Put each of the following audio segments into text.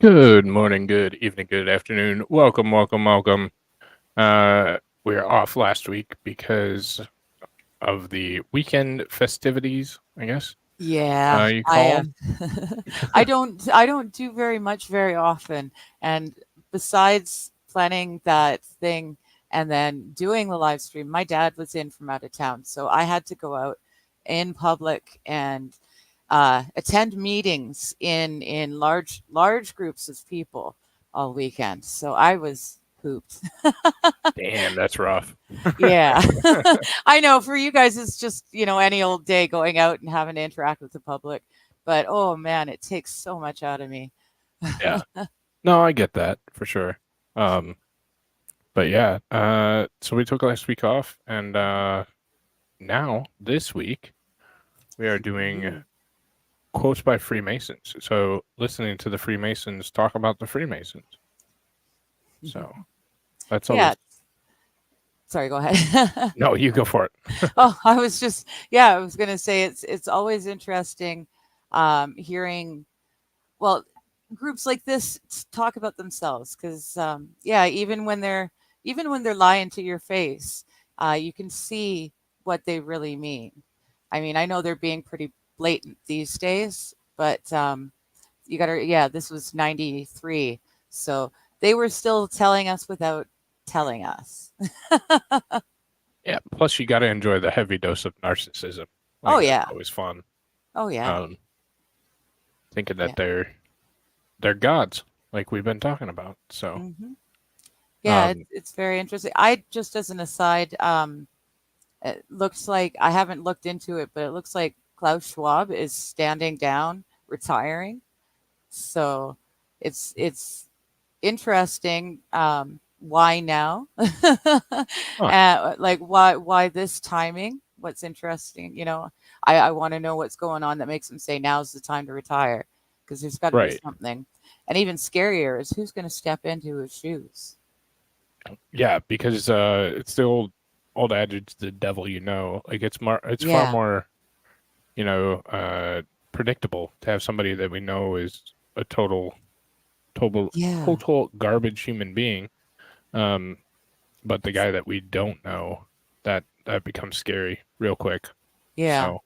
Good morning, good evening, good afternoon. Welcome, welcome, welcome. We were off last week because of the weekend festivities, I guess. Yeah, You call them? I don't do very much very often. And besides planning that thing and then doing the live stream, my dad was in from out of town, so I had to go out in public and attend meetings in large groups of people all weekend. So I was pooped. Damn, that's rough. Yeah. I know for you guys it's just, any old day going out and having to interact with the public. But oh man, it takes so much out of me. Yeah. No, I get that for sure. Um, but yeah, so we took last week off, and now this week we are doing Ooh. quotes by Freemasons. So listening to the Freemasons talk about the Freemasons. So that's always Yeah, sorry, go ahead. no, you go for it. Oh, I was gonna say it's always interesting hearing, well, groups like this talk about themselves because yeah, even when they're lying to your face, you can see what they really mean. I mean, I know they're being pretty blatant these days, but you gotta, yeah, this was 93, so they were still telling us without telling us. Yeah, plus you gotta enjoy the heavy dose of narcissism. Oh Like, that's yeah. always fun. Oh yeah. Um, thinking Yeah. that they're gods, like we've been talking about. So, Hmm. Yeah, um, it's very interesting. I just, as an aside, it looks like, I haven't looked into it, but it looks like Klaus Schwab is standing down, retiring. So it's interesting. Why now? huh, Like why this timing? What's interesting? I want to know what's going on that makes him say now's the time to retire, because there's got to be right. something. And even scarier is who's going to step into his shoes. Yeah, because it's the old adage, the devil you know. Like it's far Yeah, more, you know, predictable to have somebody that we know is a total yeah, total garbage human being. Um, but the guy that we don't know, that becomes scary real quick. yeah. So,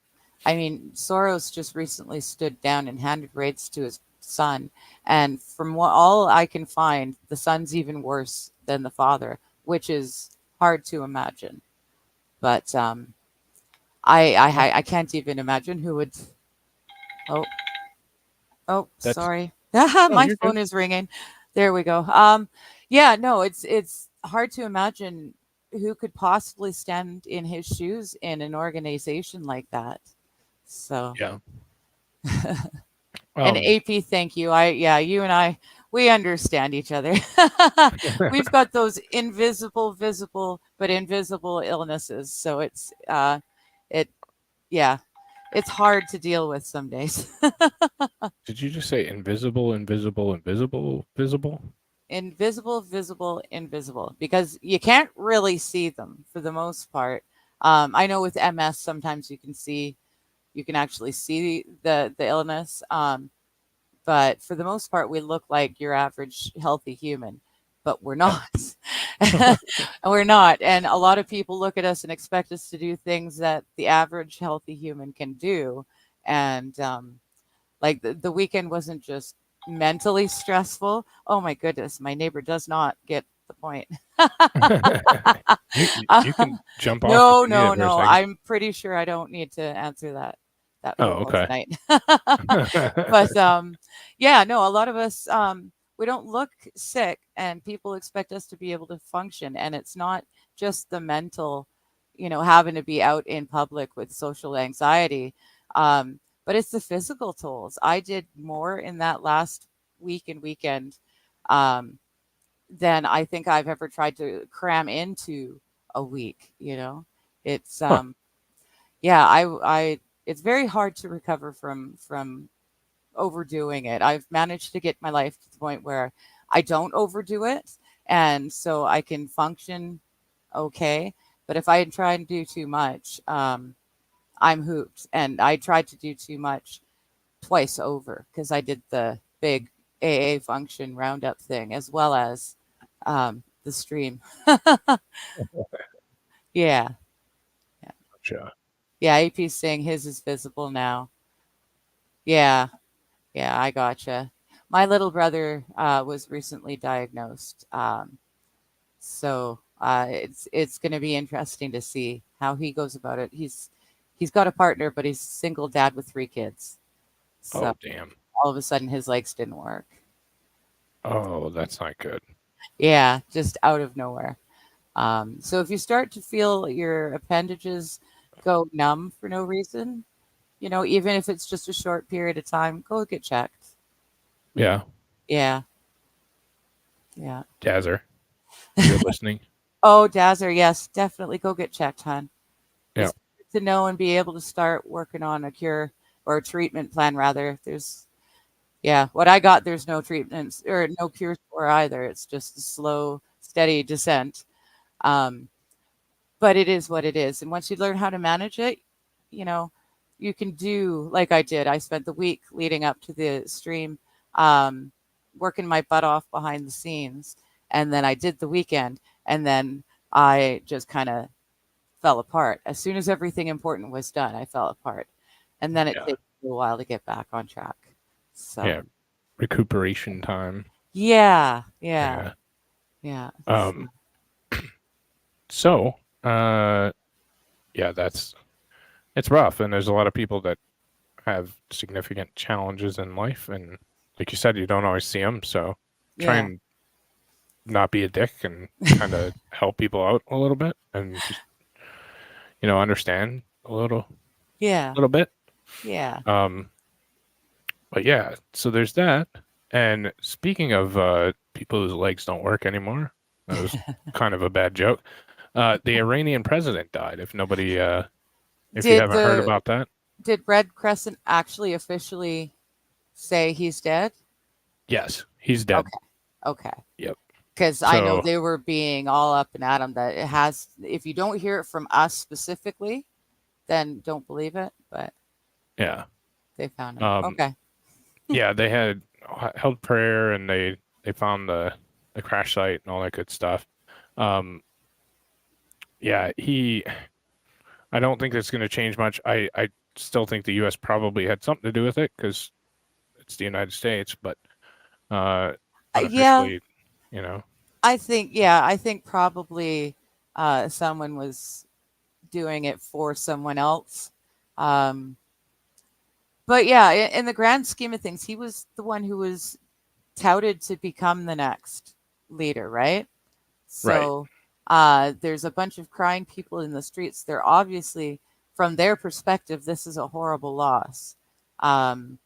I mean, Soros just recently stood down and handed rights to his son. And from what all I can find, the son's even worse than the father, which is hard to imagine. But well, I can't even imagine who would. Oh, oh, that's sorry. no, My you're good. phone is ringing. There we go. Yeah, no, it's hard to imagine who could possibly stand in his shoes in an organization like that. So. Yeah. And Um, AP, thank you. Yeah, you and I, we understand each other. We've got those invisible, visible, but invisible illnesses. So it, yeah, it's hard to deal with some days. did you just say invisible, invisible, invisible, visible? Invisible, visible, invisible, because you can't really see them for the most part. I know with MS, sometimes you can actually see the illness. But for the most part, we look like your average healthy human, but we're Yeah. not. And we're not. And a lot of people look at us and expect us to do things that the average healthy human can do. And like the weekend wasn't just mentally stressful. Oh my goodness, my neighbor does not get the point. You can jump off if No, you need no, it for a no. second. I'm pretty sure I don't need to answer that Oh, phone call okay. tonight. But yeah, no, a lot of us, we don't look sick, and people expect us to be able to function, and it's not just the mental, having to be out in public with social anxiety, but it's the physical tolls. I did more in that last week and weekend um, than I think I've ever tried to cram into a week. It's Huh. yeah, it's very hard to recover from overdoing it. I've managed to get my life to the point where I don't overdo it, and so I can function okay. But if I try and do too much, I'm hooped. And I tried to do too much twice over because I did the big AA function roundup thing, as well as the stream. Yeah, yeah, Gotcha. yeah. AP's saying his is visible now. Yeah, yeah, I gotcha. My little brother was recently diagnosed, so it's going to be interesting to see how he goes about it. He's got a partner, but he's a single dad with 3 kids. So Oh, damn. all of a sudden, his legs didn't work. Oh, that's not good. Yeah, just out of nowhere. So if you start to feel your appendages go numb for no reason, even if it's just a short period of time, go get checked. Yeah. Yeah, yeah. Dazer, if you're listening. Oh, Dazzler, yes, definitely go get checked, hon. Yeah. It's good to know and be able to start working on a cure or a treatment plan, rather. Yeah, what I got, there's no treatments or no cures for either. It's just a slow, steady descent. Um, but it is what it is. And once you learn how to manage it, you know, you can do like I did. I spent the week leading up to the stream, um, working my butt off behind the scenes. And then I did the weekend. And then I just kind of fell apart. As soon as everything important was done, I fell apart. And then it Yeah. takes a while to get back on track. So, Yeah. Recuperation time. yeah, yeah, Yeah. yeah. Um, so, yeah, it's rough. And there's a lot of people that have significant challenges in life. And like you said, you don't always see them. So try Yeah, and not be a dick and kind of help people out a little bit and just, understand a yeah, little bit. yeah. Um, but yeah, so there's that. And speaking of people whose legs don't work anymore, that was kind of a bad joke. The Iranian president died. If you Did haven't heard the about that, did Red Crescent actually officially say he's dead? yes, he's dead. Okay, okay. Yep. Because I know So they were being all up and at him that it has. If you don't hear it from us specifically, then don't believe it. But yeah, they found him. um, Okay. yeah, they had held prayer and they found the crash site and all that good stuff. Um, yeah, I don't think it's going to change much. I still think the U.S. probably had something to do with it because it's the United States, but Yeah, unofficially, you know, I think. Yeah, I think probably someone was doing it for someone else. Um, but yeah, in the grand scheme of things, he was the one who was touted to become the next leader, right? right, So there's a bunch of crying people in the streets. They're obviously, from their perspective, this is a horrible loss. Um,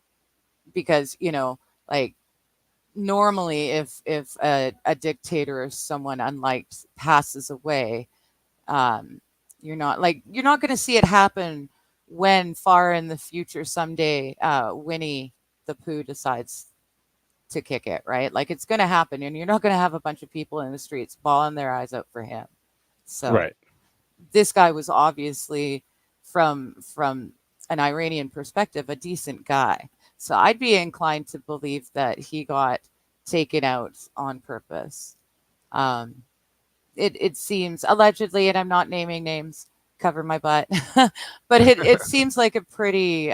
because, like normally if a dictator or someone unliked passes away, um, you're not going to see it happen when far in the future someday Winnie the Pooh decides to kick it, right? Like it's going to happen, and you're not going to have a bunch of people in the streets bawling their eyes out for him. So right, this guy was obviously, from an Iranian perspective, a decent guy. So I'd be inclined to believe that he got taken out on purpose. Um, it seems allegedly, and I'm not naming names, cover my butt, but it seems like a pretty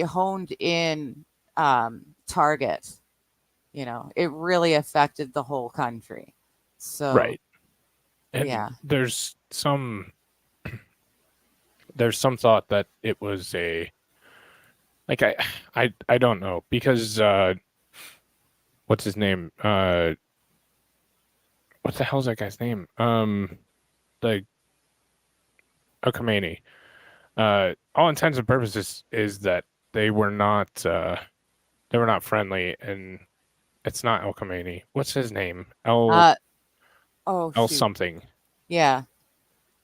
honed in target. It really affected the whole country. So right. And yeah, there's some thought that it was a like I don't know because what's his name? What the hell's that guy's name? The Khomeini. All intents and purposes is that they were not friendly, and it's not El Khomeini. What's his name? uh, oh El shoot, something. yeah,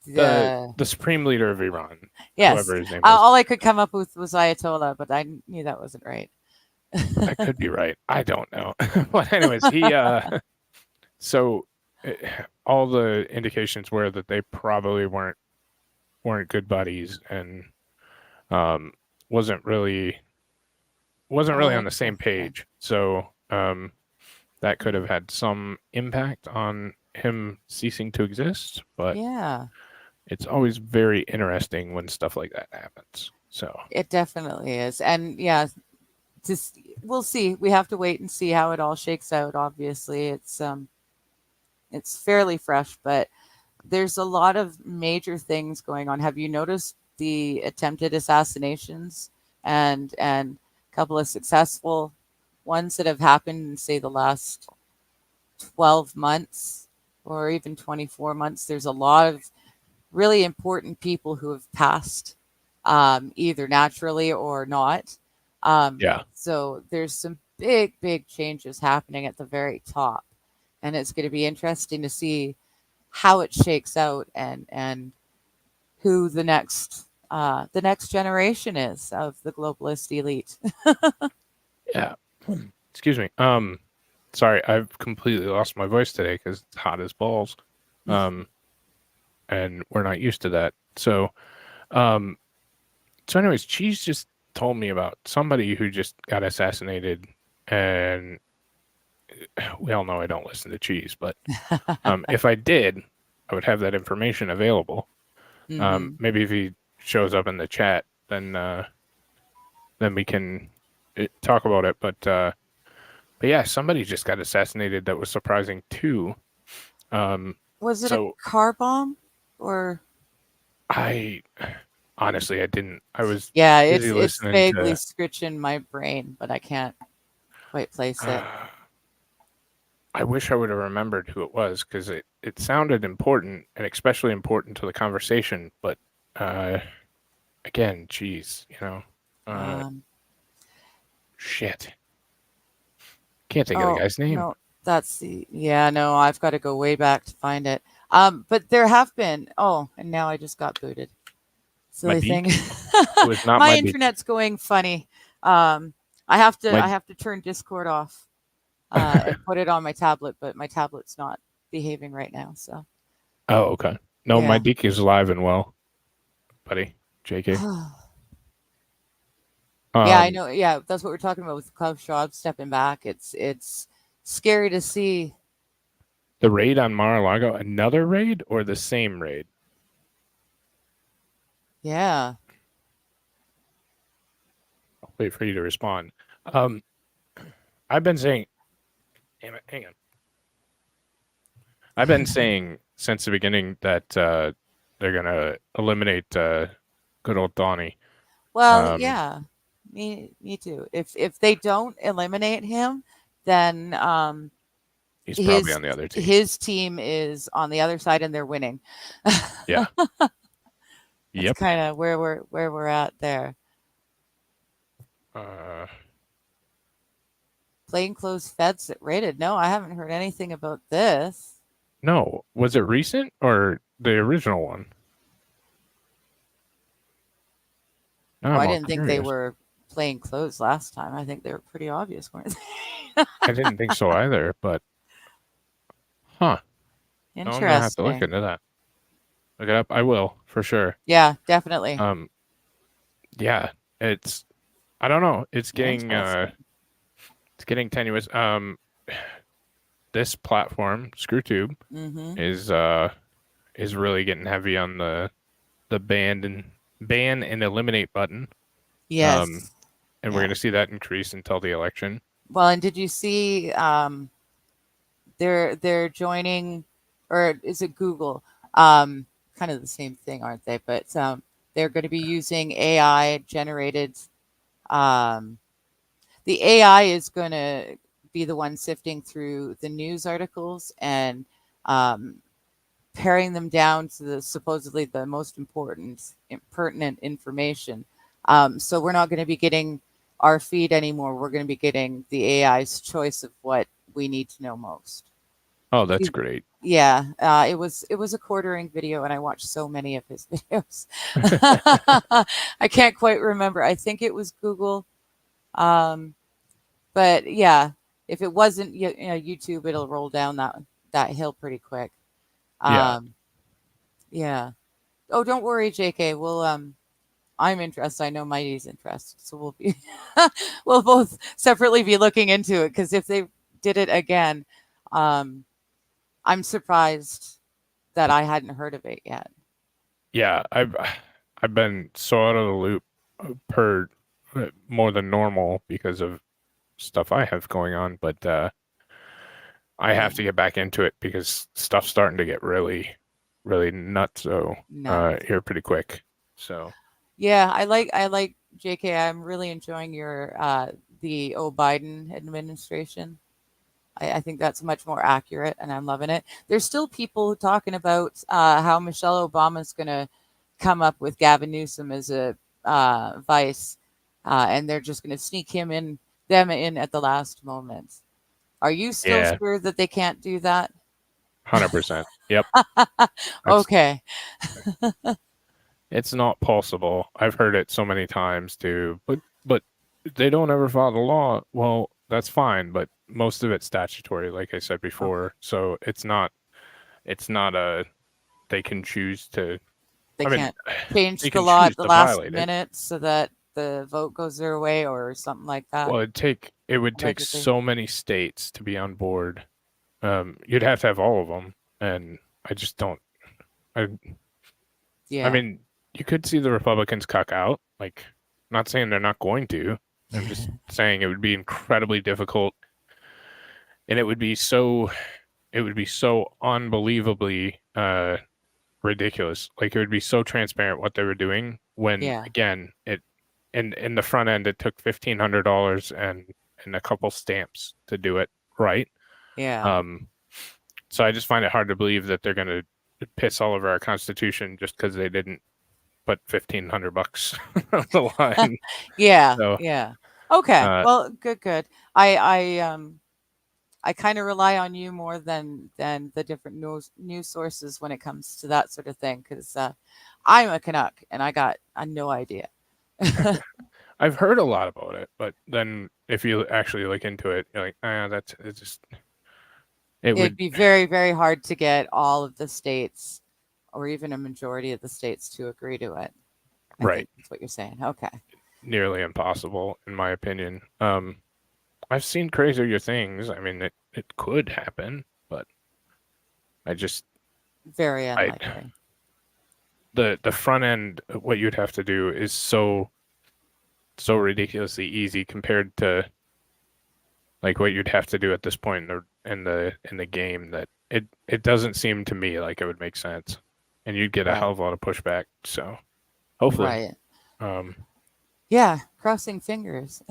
The the the supreme leader of Iran, yes. whoever his name is. All I could come up with was Ayatollah, but I knew that wasn't right. That could be right. I don't know. But anyways, he so eh, all the indications were that they probably weren't good buddies and wasn't really wasn't really on the same Interesting. page. So that could have had some impact on him ceasing to exist, but Yeah, it's always very interesting when stuff like that happens. So it definitely is. And yeah, just we'll see. We have to wait and see how it all shakes out. Obviously, it's fairly fresh, but there's a lot of major things going on. Have you noticed the attempted assassinations and a couple of successful ones that have happened in, say, the last 12 months or even 24 months? There's a lot of really important people who have passed, either naturally or not. yeah, So there's some big, big changes happening at the very top, and it's going to be interesting to see how it shakes out and who the next generation is of the globalist elite. yeah. Excuse me. Sorry, I've completely lost my voice today because it's hot as balls. Um, and we're not used to that. Um, so anyways, Cheese just told me about somebody who just got assassinated, and we all know I don't listen to Cheese, but if I did, I would have that information available. Hmm. Maybe if he shows up in the chat, then we can talk about it. But yeah, somebody just got assassinated that was surprising too. Was it a So car bomb or? I honestly I didn't. I was Yeah, busy it's listening vaguely to. scritching my brain, but I can't quite place it. I wish I would have remembered who it was because it sounded important and especially important to the conversation. But uh, again, geez, Um, shit, can't think of the oh guy's name. no, that's the yeah. No, I've got to go way back to find it. But there have been. Oh, and now I just got booted. My Silly thing. Deke? It was not My my Deke. internet's going funny. Um, I My have to turn Discord off and put it on my tablet, but my tablet's not behaving right now. So oh, okay. No, my yeah. Deke is alive and well, buddy. JK. Yeah, I Um, know. Yeah, that's what we're talking about with Klaus Schwab stepping back. It's scary to see. the raid on Mar-a-Lago, another raid or the same raid? Yeah. I'll wait for you to respond. Um, I've been saying, damn it, hang on. I've been saying since the beginning that they're gonna eliminate good old Donnie. Well, Um, yeah. Me too. If they don't eliminate him, then he's probably his on the other team. his team is on the other side and they're winning. Yeah. That's Yep. kind of where we're at there. Uh, Plainclothes feds that raided. No, I haven't heard anything about this. no, was it recent or the original one? Now Oh, I'm I all didn't think they curious. were plain clothes last time. I think they were pretty obvious, weren't they? I didn't think so either, but huh. No, I'm gonna have to look Interesting. into that. Look it up. I will for sure. Yeah, definitely. Um, yeah, it's I don't know. Interesting. It's getting tenuous. This platform, ScrewTube, Mm-hmm. is really getting heavy on the ban and eliminate button. Yes. And we're Yeah. gonna see that increase until the election. Well, and did you see they're joining, or is it Google? Kind of the same thing, aren't they? But they're going to be using AI generated. Um, the AI is going to be the one sifting through the news articles and um, paring them down to the supposedly the most important, pertinent information. So we're not going to be getting our feed anymore. We're going to be getting the AI's choice of what we need to know most. Oh, that's great. Yeah, it was a quartering video, and I watched so many of his videos. I can't quite remember. I think it was Google, um, but yeah, if it wasn't YouTube, it'll roll down that hill pretty quick. Yeah. Yeah. Oh, don't worry, JK. I'm interested. I know Mighty's interested, so we'll be we'll both separately be looking into it because if they did it again, um, I'm surprised that I hadn't heard of it yet. Yeah, I've been so out of the loop per more than normal because of stuff I have going on, but I have to get back into it because stuff's starting to get really, really nuts. So Nuts. here pretty quick. So Yeah, I like JK. I'm really enjoying your the Biden administration. I think that's much more accurate, and I'm loving it. There's still people talking about how Michelle Obama's going to come up with Gavin Newsom as a vice, and they're just going to sneak them in at the last moment. Are you still yeah, sure that they can't do that? 100%. Yep, that's Okay. it's not possible. I've heard it so many times too, but they don't ever follow the law. Well, that's fine, but most of it's statutory, like I said Okay. before. So it's not a they can choose to. They I mean, can't change they the can law at choose the to last violate it. minute so that the vote goes their way or something like that, Well, it would take allegedly. so many states to be on board. You'd have to have all of them, and I just don't. I I Yeah. mean, you could see the Republicans cuck out. Like, not saying they're not going to. I'm just saying it would be incredibly difficult, and it would be so unbelievably ridiculous. Like, it would be so transparent what they were doing when, Yeah. again, it in the front end it took $1,500 and a couple stamps to do it right. Yeah. Um, so I just find it hard to believe that they're going to piss all over our Constitution just because they didn't put $1,500 on the line. Yeah. So, Yeah. Okay. uh, Well, good, good. I kind of rely on you more than the different news sources when it comes to that sort of thing because I'm a Canuck and I got no idea. I've heard a lot about it, but then if you actually look into it, you're like, that's it's just it It'd would be very, very hard to get all of the states or even a majority of the states to agree to it. I right think that's what you're saying. Okay. nearly impossible in my opinion. I've seen crazier things. I mean, it could happen, but I just Very I unlikely. the front end what you'd have to do is so ridiculously easy compared to like what you'd have to do at this point in the game that it doesn't seem to me like it would make sense, and you'd get a Right. hell of a lot of pushback. So hopefully, Right. um, Yeah. Crossing fingers.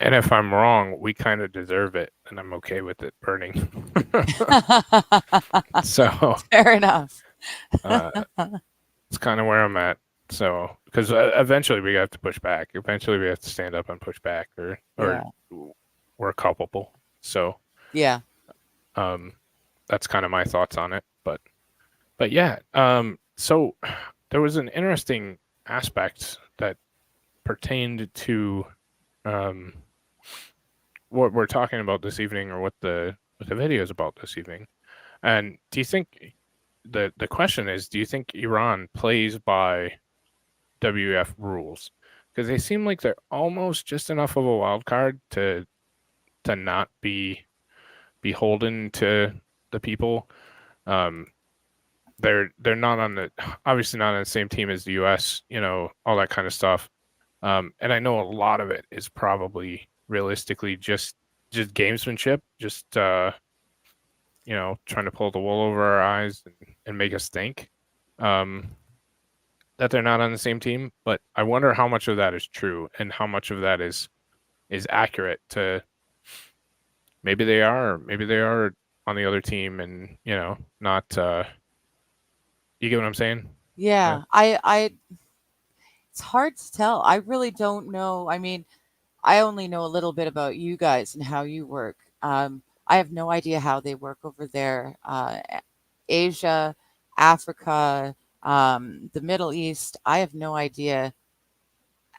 and if I'm wrong, we kind of deserve it, and I'm okay with it burning. So Fair enough. uh, it's kind of where I'm at. So because eventually we have to push back. Eventually we have to stand up and push back, or Yeah. we're culpable. So Yeah. um, that's kind of my thoughts on it. But yeah, so there was an interesting aspect that pertained to um, what we're talking about this evening, or what the video is about this evening. And do you think the question is, do you think Iran plays by WF rules? Because they seem like they're almost just enough of a wild card to not be beholden to the people. Um, they're not on the obviously not on the same team as the U.S. All that kind of stuff. And I know a lot of it is probably realistically just gamesmanship, just trying to pull the wool over our eyes and make us think that they're not on the same team. But I wonder how much of that is true and how much of that is accurate to maybe they are, or maybe they are on the other team and not you get what I'm saying? Yeah. Yeah. It's hard to tell. I really don't know. I mean, I only know a little bit about you guys and how you work. I have no idea how they work over there. Asia, Africa, the Middle East. I have no idea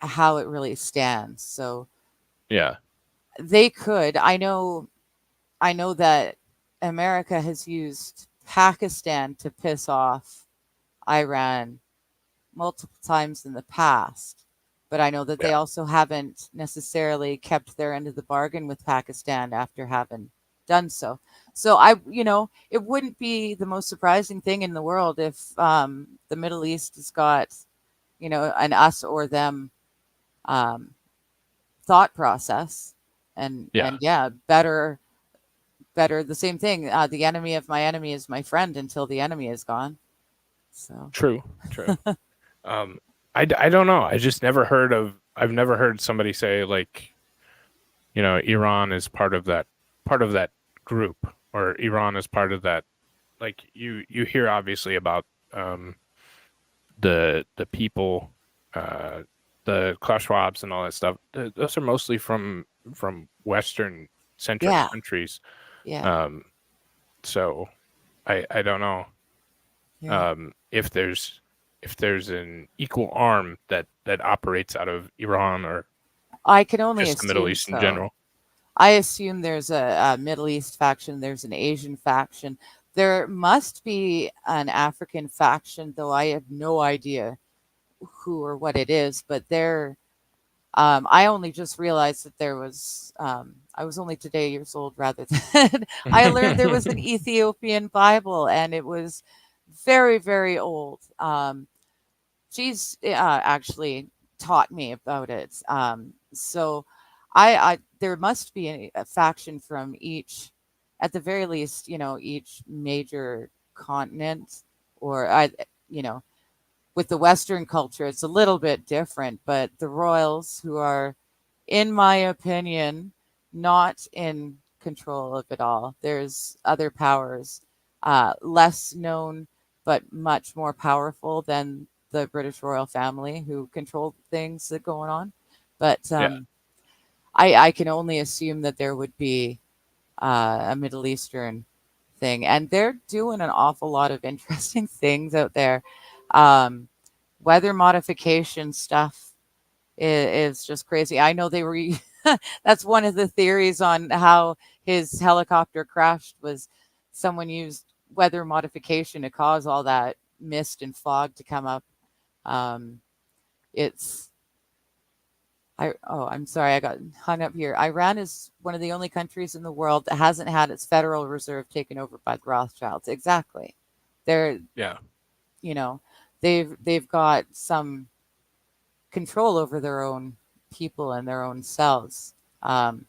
how it really stands. So Yeah. they could. I know that America has used Pakistan to piss off Iran multiple times in the past, but I know that they Yeah. also haven't necessarily kept their end of the bargain with Pakistan after having done so. So it wouldn't be the most surprising thing in the world if the Middle East has got, an us or them um, thought process, Yeah. and yeah, better the same thing. The enemy of my enemy is my friend until the enemy is gone. So True. True. Um, I don't know. I've never heard somebody say like, Iran is part of that group, or Iran is part of that. Like you hear obviously about um the people, uh the Klaus Schwabs and all that stuff. Those are mostly from Western centric yeah, countries. yeah, Um, so I don't know yeah. if there's an equal arm that operates out of Iran or I can only just the Middle assume East in so. general. I assume there's a Middle East faction, there's an Asian faction. There must be an African faction, though I have no idea who or what it is. But I only just realized that there was. I was only today years old, rather than I learned there was an Ethiopian Bible, and it was very, very old. She's actually taught me about it. So I there must be a faction from each, at the very least, each major continent, or you know, with the Western culture, it's a little bit different, but the royals, who are, in my opinion, not in control of it all. There's other powers, less known, but much more powerful than the British royal family, who control things that going on. But Yeah. I can only assume that there would be a Middle Eastern thing, and they're doing an awful lot of interesting things out there. Um, Weather modification stuff is just crazy. I know they were that's one of the theories on how his helicopter crashed, was someone used weather modification to cause all that mist and fog to come up. Um, it's I'm sorry, I got hung up here. Iran is one of the only countries in the world that hasn't had its Federal Reserve taken over by the Rothschilds. Exactly. They're, Yeah. you know, they've got some control over their own people and their own selves. Um,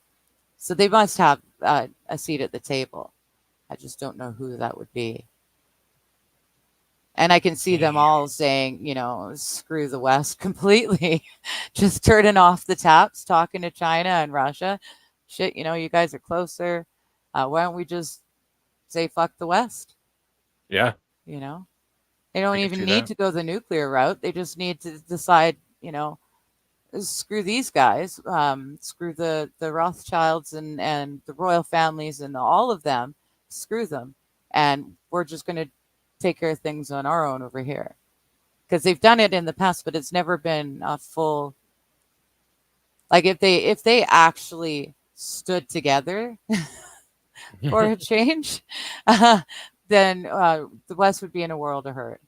so they must have a seat at the table. I just don't know who that would be. And I can see them Damn. all saying, screw the West completely, just turning off the taps, talking to China and Russia. Shit, you guys are closer. Why don't we just say fuck the West? Yeah. You know, they don't I can even see need that. to go the nuclear route. They just need to decide, screw these guys, screw the Rothschilds and the royal families and all of them, screw them, and we're just going to take care of things on our own over here, because they've done it in the past, but it's never been a full. Like, if they actually stood together for a change, uh, then the West would be in a world of hurt.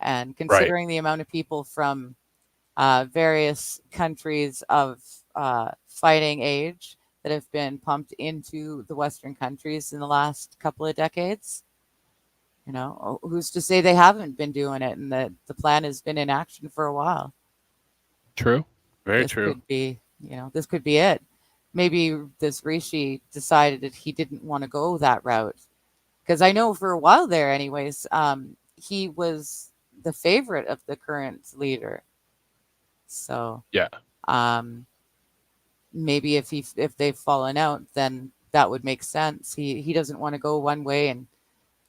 And Right. considering the amount of people from various countries of fighting age that have been pumped into the Western countries in the last couple of decades. Who's to say they haven't been doing it and that the plan has been in action for a while? True. Very This true. could be, this could be it. Maybe this Rishi decided that he didn't want to go that route. Because I know for a while there, anyways, he was the favorite of the current leader. So Yeah. um, maybe if they've fallen out, then that would make sense. He doesn't want to go one way, and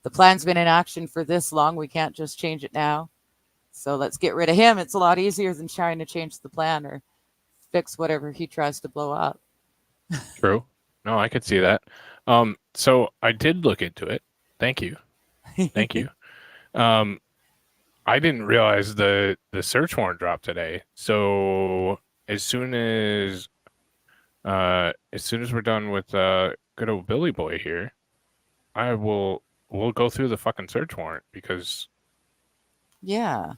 the plan's been in action for this long. We can't just change it now. So let's get rid of him. It's a lot easier than trying to change the plan or fix whatever he tries to blow up. True. No, I could see that. So I did look into it. Thank you. Thank you. Um, I didn't realize the search warrant dropped today. So as soon as we're done with good old Billy Boy here, we'll go through the fucking search warrant because Yeah.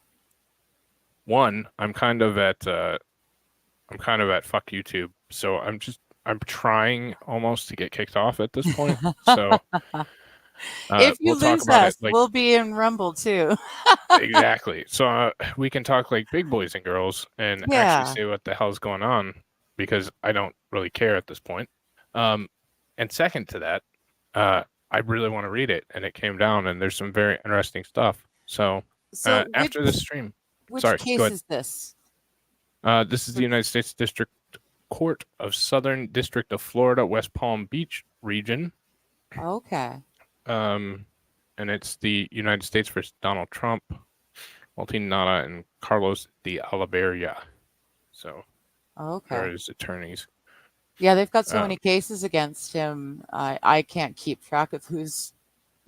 one, I'm kind of at fuck YouTube, so I'm trying almost to get kicked off at this point. So If you we'll talk lose about it us, like we'll be in Rumble too. exactly. So we can talk like big boys and girls and actually Yeah. say what the hell's going on, because I don't really care at this point. And second to that, I really want to read it, and it came down, and there's some very interesting stuff. So So after this stream, which sorry, go case ahead. is this? This is the United States District Court of Southern District of Florida, West Palm Beach region. Okay. And it's the United States versus Donald Trump, Martin Nada, and Carlos de Oliveira. So, Okay. his attorneys. Yeah, they've got so many cases against him. I can't keep track of who's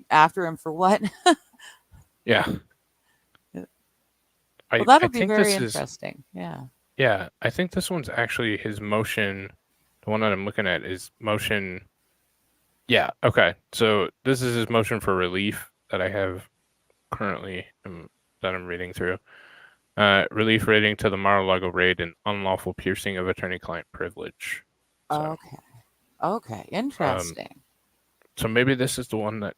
after him for what. Yeah. Well, that'll I be think very this is, interesting. Yeah. yeah, I think this one's actually his motion. The one that I'm looking at is motion. Yeah, okay. So this is his motion for relief that I have currently that I'm reading through. Relief relating to the Mar-a-Lago raid and unlawful piercing of attorney-client privilege. So, Okay. Interesting. so maybe this is the one that,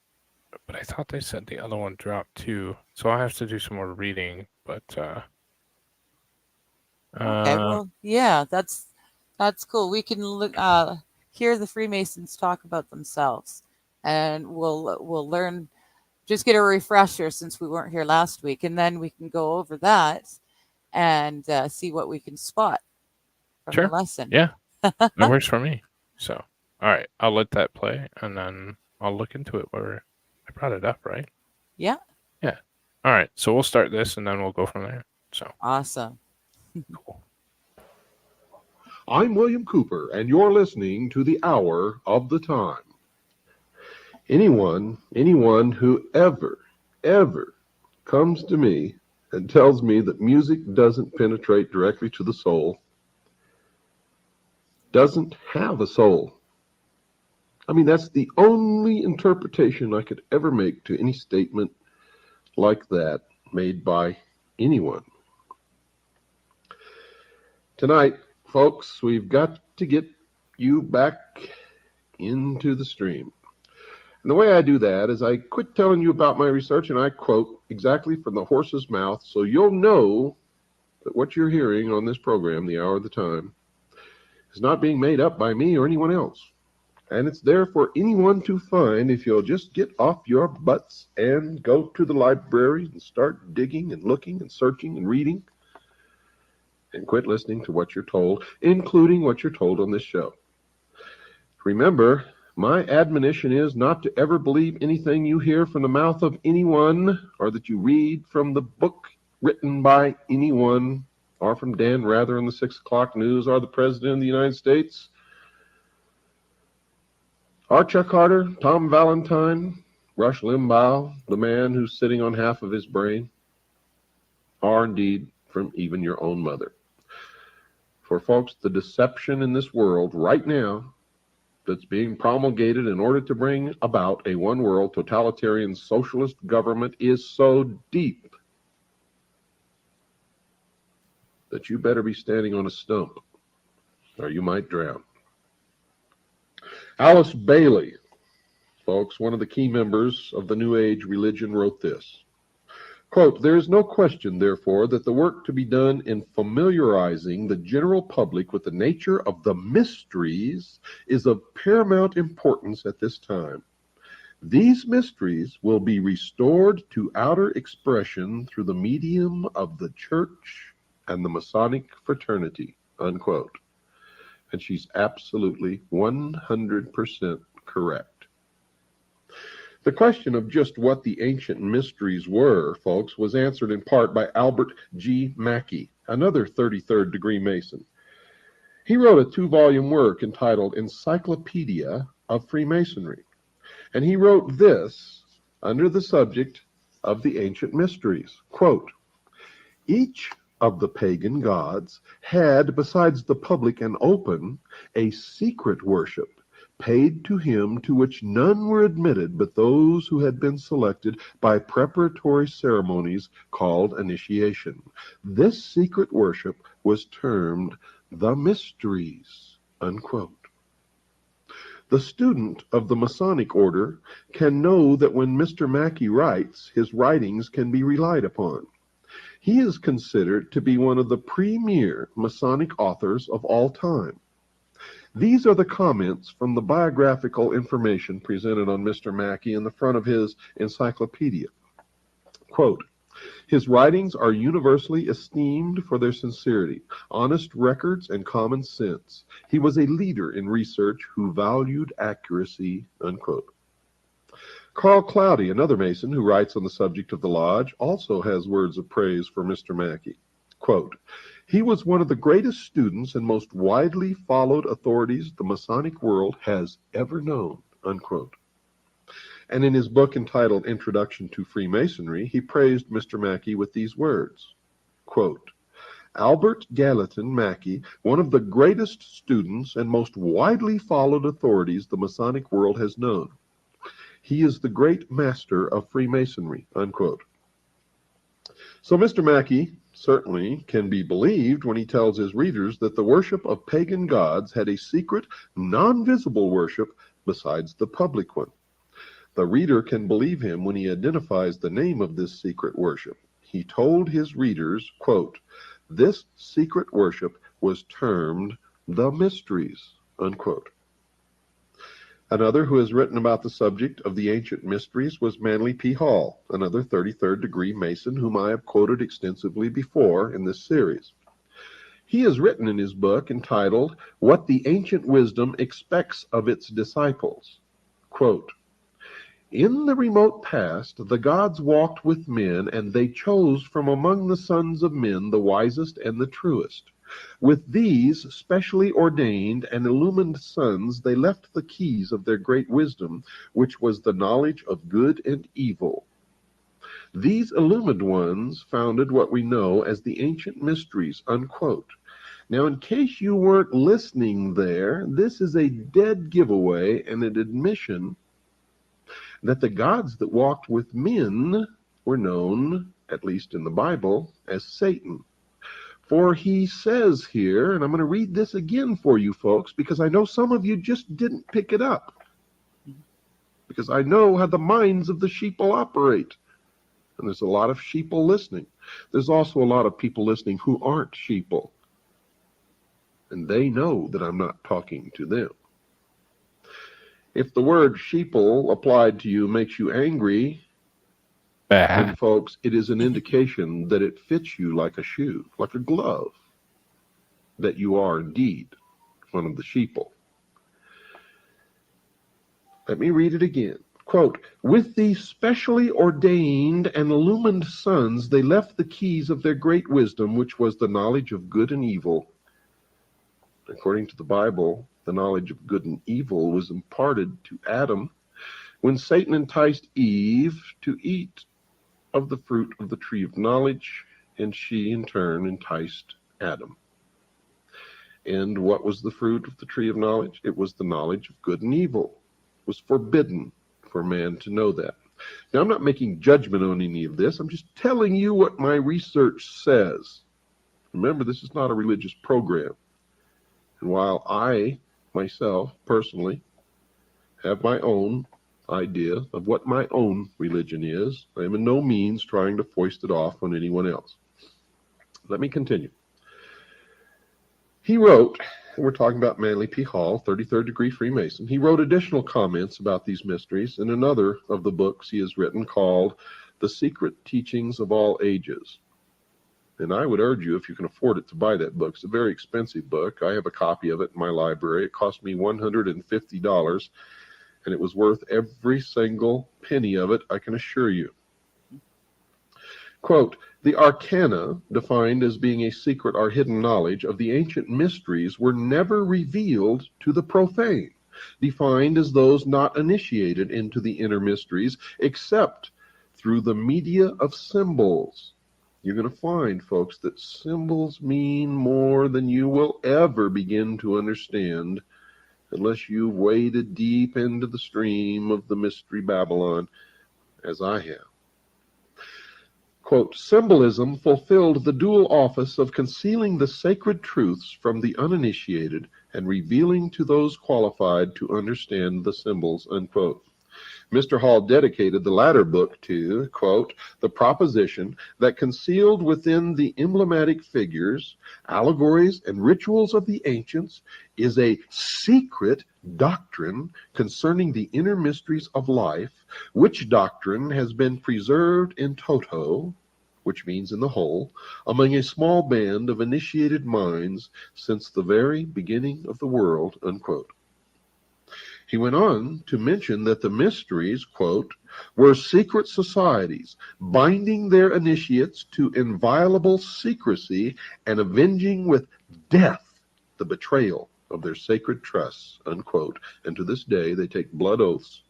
but I thought they said the other one dropped too. So I'll have to do some more reading, but Okay. Well, yeah, that's cool. We can hear the Freemasons talk about themselves, and we'll learn. Just get a refresher since we weren't here last week, and then we can go over that and see what we can spot from the lesson. Yeah, that works for me. So, all right, I'll let that play, and then I'll look into it where I brought it up, right? Yeah. Yeah. All right, so we'll start this, and then we'll go from there. So awesome. Cool. I'm William Cooper, and you're listening to the Hour of the Time. Anyone who ever comes to me and tells me that music doesn't penetrate directly to the soul doesn't have a soul. I mean, that's the only interpretation I could ever make to any statement like that made by anyone. Tonight, folks, we've got to get you back into the stream. And the way I do that is I quit telling you about my research and I quote exactly from the horse's mouth, so you'll know that what you're hearing on this program, The Hour of the Time, is not being made up by me or anyone else. And it's there for anyone to find if you'll just get off your butts and go to the library and start digging and looking and searching and reading, and quit listening to what you're told, including what you're told on this show. Remember, my admonition is not to ever believe anything you hear from the mouth of anyone, or that you read from the book written by anyone, or from Dan Rather in the 6 o'clock news, or the President of the United States, or Chuck Carter, Tom Valentine, Rush Limbaugh, the man who's sitting on half of his brain, or indeed from even your own mother. For folks, the deception in this world right now that's being promulgated in order to bring about a one-world totalitarian socialist government is so deep that you better be standing on a stump or you might drown. Alice Bailey, folks, one of the key members of the New Age religion, wrote this. Quote, there is no question, therefore, that the work to be done in familiarizing the general public with the nature of the mysteries is of paramount importance at this time. These mysteries will be restored to outer expression through the medium of the Church and the Masonic fraternity, unquote. And she's absolutely 100% correct. The question of just what the ancient mysteries were, folks, was answered in part by Albert G. Mackey, another 33rd degree Mason. He wrote a 2-volume work entitled Encyclopedia of Freemasonry, and he wrote this under the subject of the ancient mysteries. Quote, each of the pagan gods had, besides the public and open, a secret worship paid to him, to which none were admitted but those who had been selected by preparatory ceremonies called initiation. This secret worship was termed the mysteries." Unquote. The student of the Masonic order can know that when Mr. Mackey writes, his writings can be relied upon. He is considered to be one of the premier Masonic authors of all time. These are the comments from the biographical information presented on Mr. Mackey in the front of his encyclopedia. Quote, "His writings are universally esteemed for their sincerity, honest records, and common sense. He was a leader in research who valued accuracy." Unquote. Carl Cloudy, another Mason who writes on the subject of the Lodge, also has words of praise for Mr. Mackey. Quote, "He was one of the greatest students and most widely followed authorities the Masonic world has ever known." Unquote. And in his book entitled Introduction to Freemasonry, he praised Mr. Mackey with these words. Quote, "Albert Gallatin Mackey, one of the greatest students and most widely followed authorities the Masonic world has known. He is the great master of Freemasonry." Unquote. So Mr. Mackey certainly can be believed when he tells his readers that the worship of pagan gods had a secret, non-visible worship besides the public one. The reader can believe him when he identifies the name of this secret worship. He told his readers, quote, "This secret worship was termed the mysteries." Unquote. Another who has written about the subject of the ancient mysteries was Manly P. Hall, another 33rd degree Mason whom I have quoted extensively before in this series. He has written in his book entitled "What the Ancient Wisdom Expects of Its Disciples." Quote, "In the remote past, the gods walked with men, and they chose from among the sons of men the wisest and the truest. With these specially ordained and illumined sons, they left the keys of their great wisdom, which was the knowledge of good and evil. These illumined ones founded what we know as the ancient mysteries." Unquote. Now, in case you weren't listening there, this is a dead giveaway and an admission that the gods that walked with men were known, at least in the Bible, as Satan. For he says here, and I'm going to read this again for you folks, because I know some of you just didn't pick it up, because I know how the minds of the sheeple operate. And there's a lot of sheeple listening. There's also a lot of people listening who aren't sheeple. And they know that I'm not talking to them. If the word sheeple applied to you makes you angry, then folks, it is an indication that it fits you like a shoe, like a glove, that you are indeed one of the sheeple. Let me read it again. Quote, "With these specially ordained and illumined sons, they left the keys of their great wisdom, which was the knowledge of good and evil." According to the Bible, the knowledge of good and evil was imparted to Adam when Satan enticed Eve to eat of the fruit of the tree of knowledge, and she in turn enticed Adam. And what was the fruit of the tree of knowledge? It was the knowledge of good and evil. It was forbidden for man to know that. Now, I'm not making judgment on any of this. I'm just telling you what my research says. Remember, this is not a religious program. And while I, myself, personally, have my own idea of what my own religion is, I am in no means trying to foist it off on anyone else. Let me continue. He wrote, and we're talking about Manly P. Hall, 33rd degree Freemason. He wrote additional comments about these mysteries in another of the books he has written called The Secret Teachings of All Ages. And I would urge you, if you can afford it, to buy that book. It's a very expensive book. I have a copy of it in my library. It cost me $150. And it was worth every single penny of it, I can assure you. Quote, "The arcana, defined as being a secret or hidden knowledge of the ancient mysteries, were never revealed to the profane, defined as those not initiated into the inner mysteries, except through the media of symbols." You're going to find, folks, that symbols mean more than you will ever begin to understand unless you waded deep into the stream of the mystery Babylon, as I have. Quote, symbolism fulfilled the dual office of concealing the sacred truths from the uninitiated and revealing to those qualified to understand the symbols, unquote. Mr. Hall dedicated the latter book to, quote, the proposition that concealed within the emblematic figures, allegories, and rituals of the ancients is a secret doctrine concerning the inner mysteries of life, which doctrine has been preserved in toto, which means in the whole, among a small band of initiated minds since the very beginning of the world, unquote. He went on to mention that the mysteries, quote, were secret societies binding their initiates to inviolable secrecy and avenging with death the betrayal of their sacred trusts, unquote. And to this day, they take blood oaths.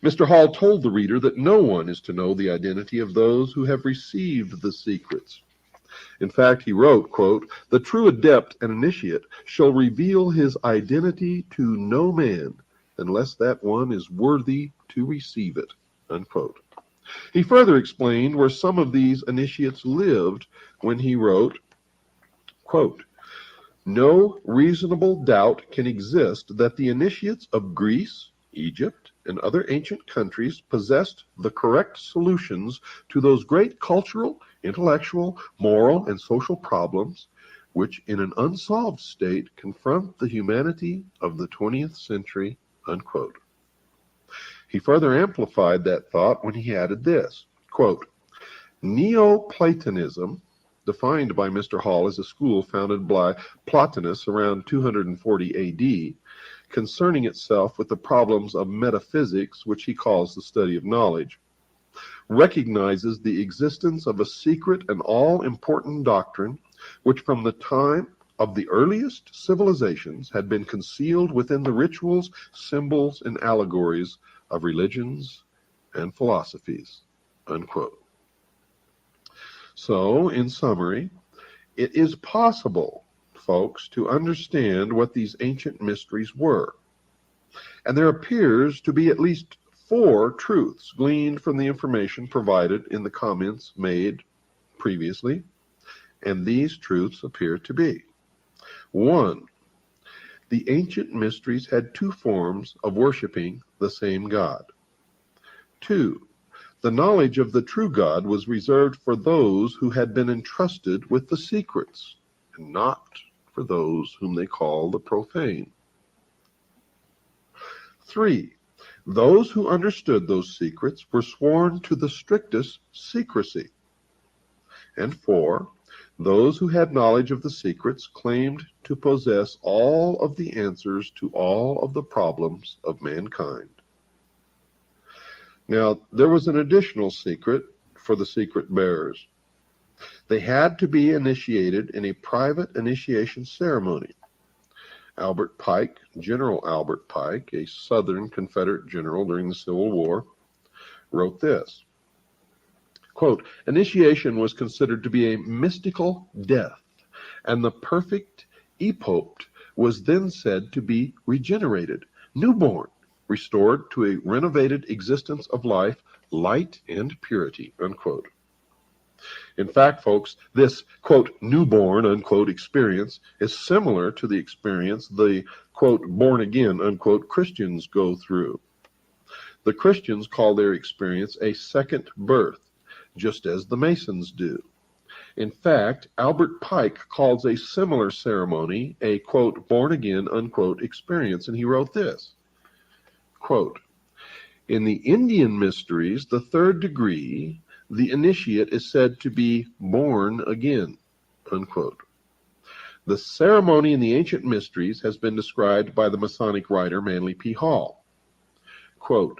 Mr. Hall told the reader that no one is to know the identity of those who have received the secrets. In fact, he wrote, quote, the true adept and initiate shall reveal his identity to no man unless that one is worthy to receive it, unquote. He further explained where some of these initiates lived when he wrote, quote, no reasonable doubt can exist that the initiates of Greece, Egypt, and other ancient countries possessed the correct solutions to those great cultural, intellectual, moral, and social problems which in an unsolved state confront the humanity of the 20th century, unquote. He further amplified that thought when he added this, quote, Neoplatonism, defined by Mr. Hall as a school founded by Plotinus around 240 AD, concerning itself with the problems of metaphysics, which he calls the study of knowledge, recognizes the existence of a secret and all-important doctrine which from the time of the earliest civilizations had been concealed within the rituals, symbols, and allegories of religions and philosophies, unquote. So, in summary, it is possible, folks, to understand what these ancient mysteries were. And there appears to be at least 4 truths gleaned from the information provided in the comments made previously, and these truths appear to be: 1. The ancient mysteries had 2 forms of worshiping the same God. 2. The knowledge of the true God was reserved for those who had been entrusted with the secrets, and not for those whom they call the profane. 3. Those who understood those secrets were sworn to the strictest secrecy. And 4. Those who had knowledge of the secrets claimed to possess all of the answers to all of the problems of mankind. Now, there was an additional secret for the secret bearers. They had to be initiated in a private initiation ceremony. Albert Pike, General Albert Pike, a Southern Confederate general during the Civil War, wrote this, quote, initiation was considered to be a mystical death, and the perfect epopt was then said to be regenerated, newborn, restored to a renovated existence of life, light, and purity, unquote. In fact, folks, this, quote, newborn, unquote, experience is similar to the experience the, quote, born again, unquote, Christians go through. The Christians call their experience a second birth, just as the Masons do. In fact, Albert Pike calls a similar ceremony a, quote, born again, unquote, experience, and he wrote this, quote, in the Indian mysteries, the 3rd degree, the initiate is said to be born again, unquote. The ceremony in the ancient mysteries has been described by the Masonic writer Manly P. Hall. Quote,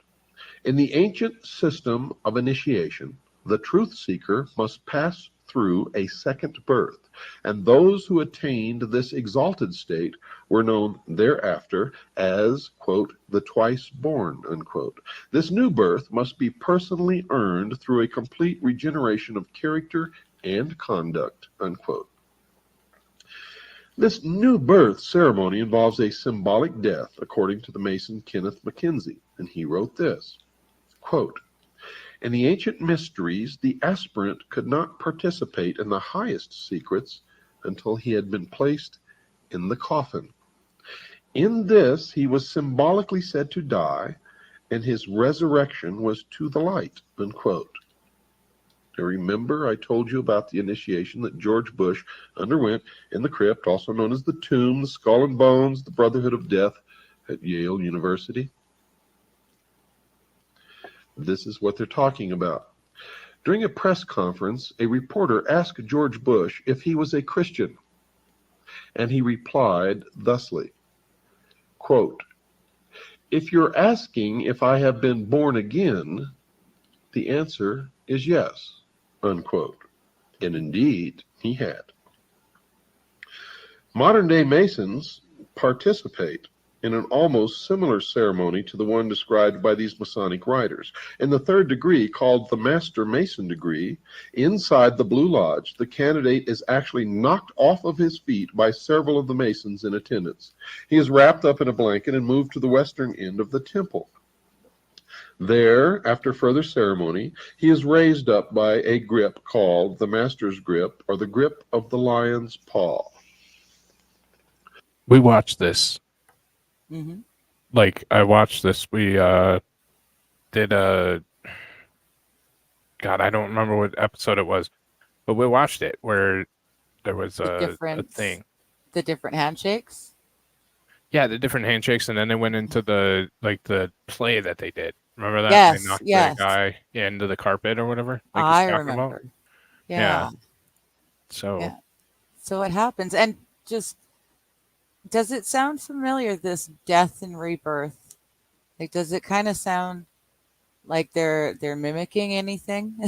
in the ancient system of initiation, the truth seeker must pass through a second birth, and those who attained this exalted state were known thereafter as, quote, the twice born, unquote. This new birth must be personally earned through a complete regeneration of character and conduct, unquote. This new birth ceremony involves a symbolic death, according to the Mason Kenneth Mackenzie, and he wrote this, quote, "In the ancient mysteries, the aspirant could not participate in the highest secrets until he had been placed in the coffin. In this, he was symbolically said to die, and his resurrection was to the light," unquote. Now remember, I told you about the initiation that George Bush underwent in the crypt, also known as the tomb, the skull and bones, the Brotherhood of Death at Yale University. This is what they're talking about. During a press conference, a reporter asked George Bush if he was a Christian, and he replied thusly, quote, "If you're asking if I have been born again, the answer is yes," unquote. And indeed, he had. Modern-day Masons participate in an almost similar ceremony to the one described by these Masonic writers. In the third degree, called the Master Mason degree, inside the Blue Lodge, the candidate is actually knocked off of his feet by several of the Masons in attendance. He is wrapped up in a blanket and moved to the western end of the temple. There, after further ceremony, he is raised up by a grip called the Master's Grip, or the grip of the lion's paw. We watched this. Mm-hmm. Like, I watched this. We did a... God, I don't remember what episode it was, but we watched it where there was a thing. The different handshakes? Yeah, the different handshakes, and then they went into the play that they did. Remember that? Yes, they knocked yes. the guy into the carpet or whatever. Like I remember. Yeah. So. Yeah. So it happens, and just does it sound familiar? This death and rebirth. Like, does it kind of sound like they're mimicking anything?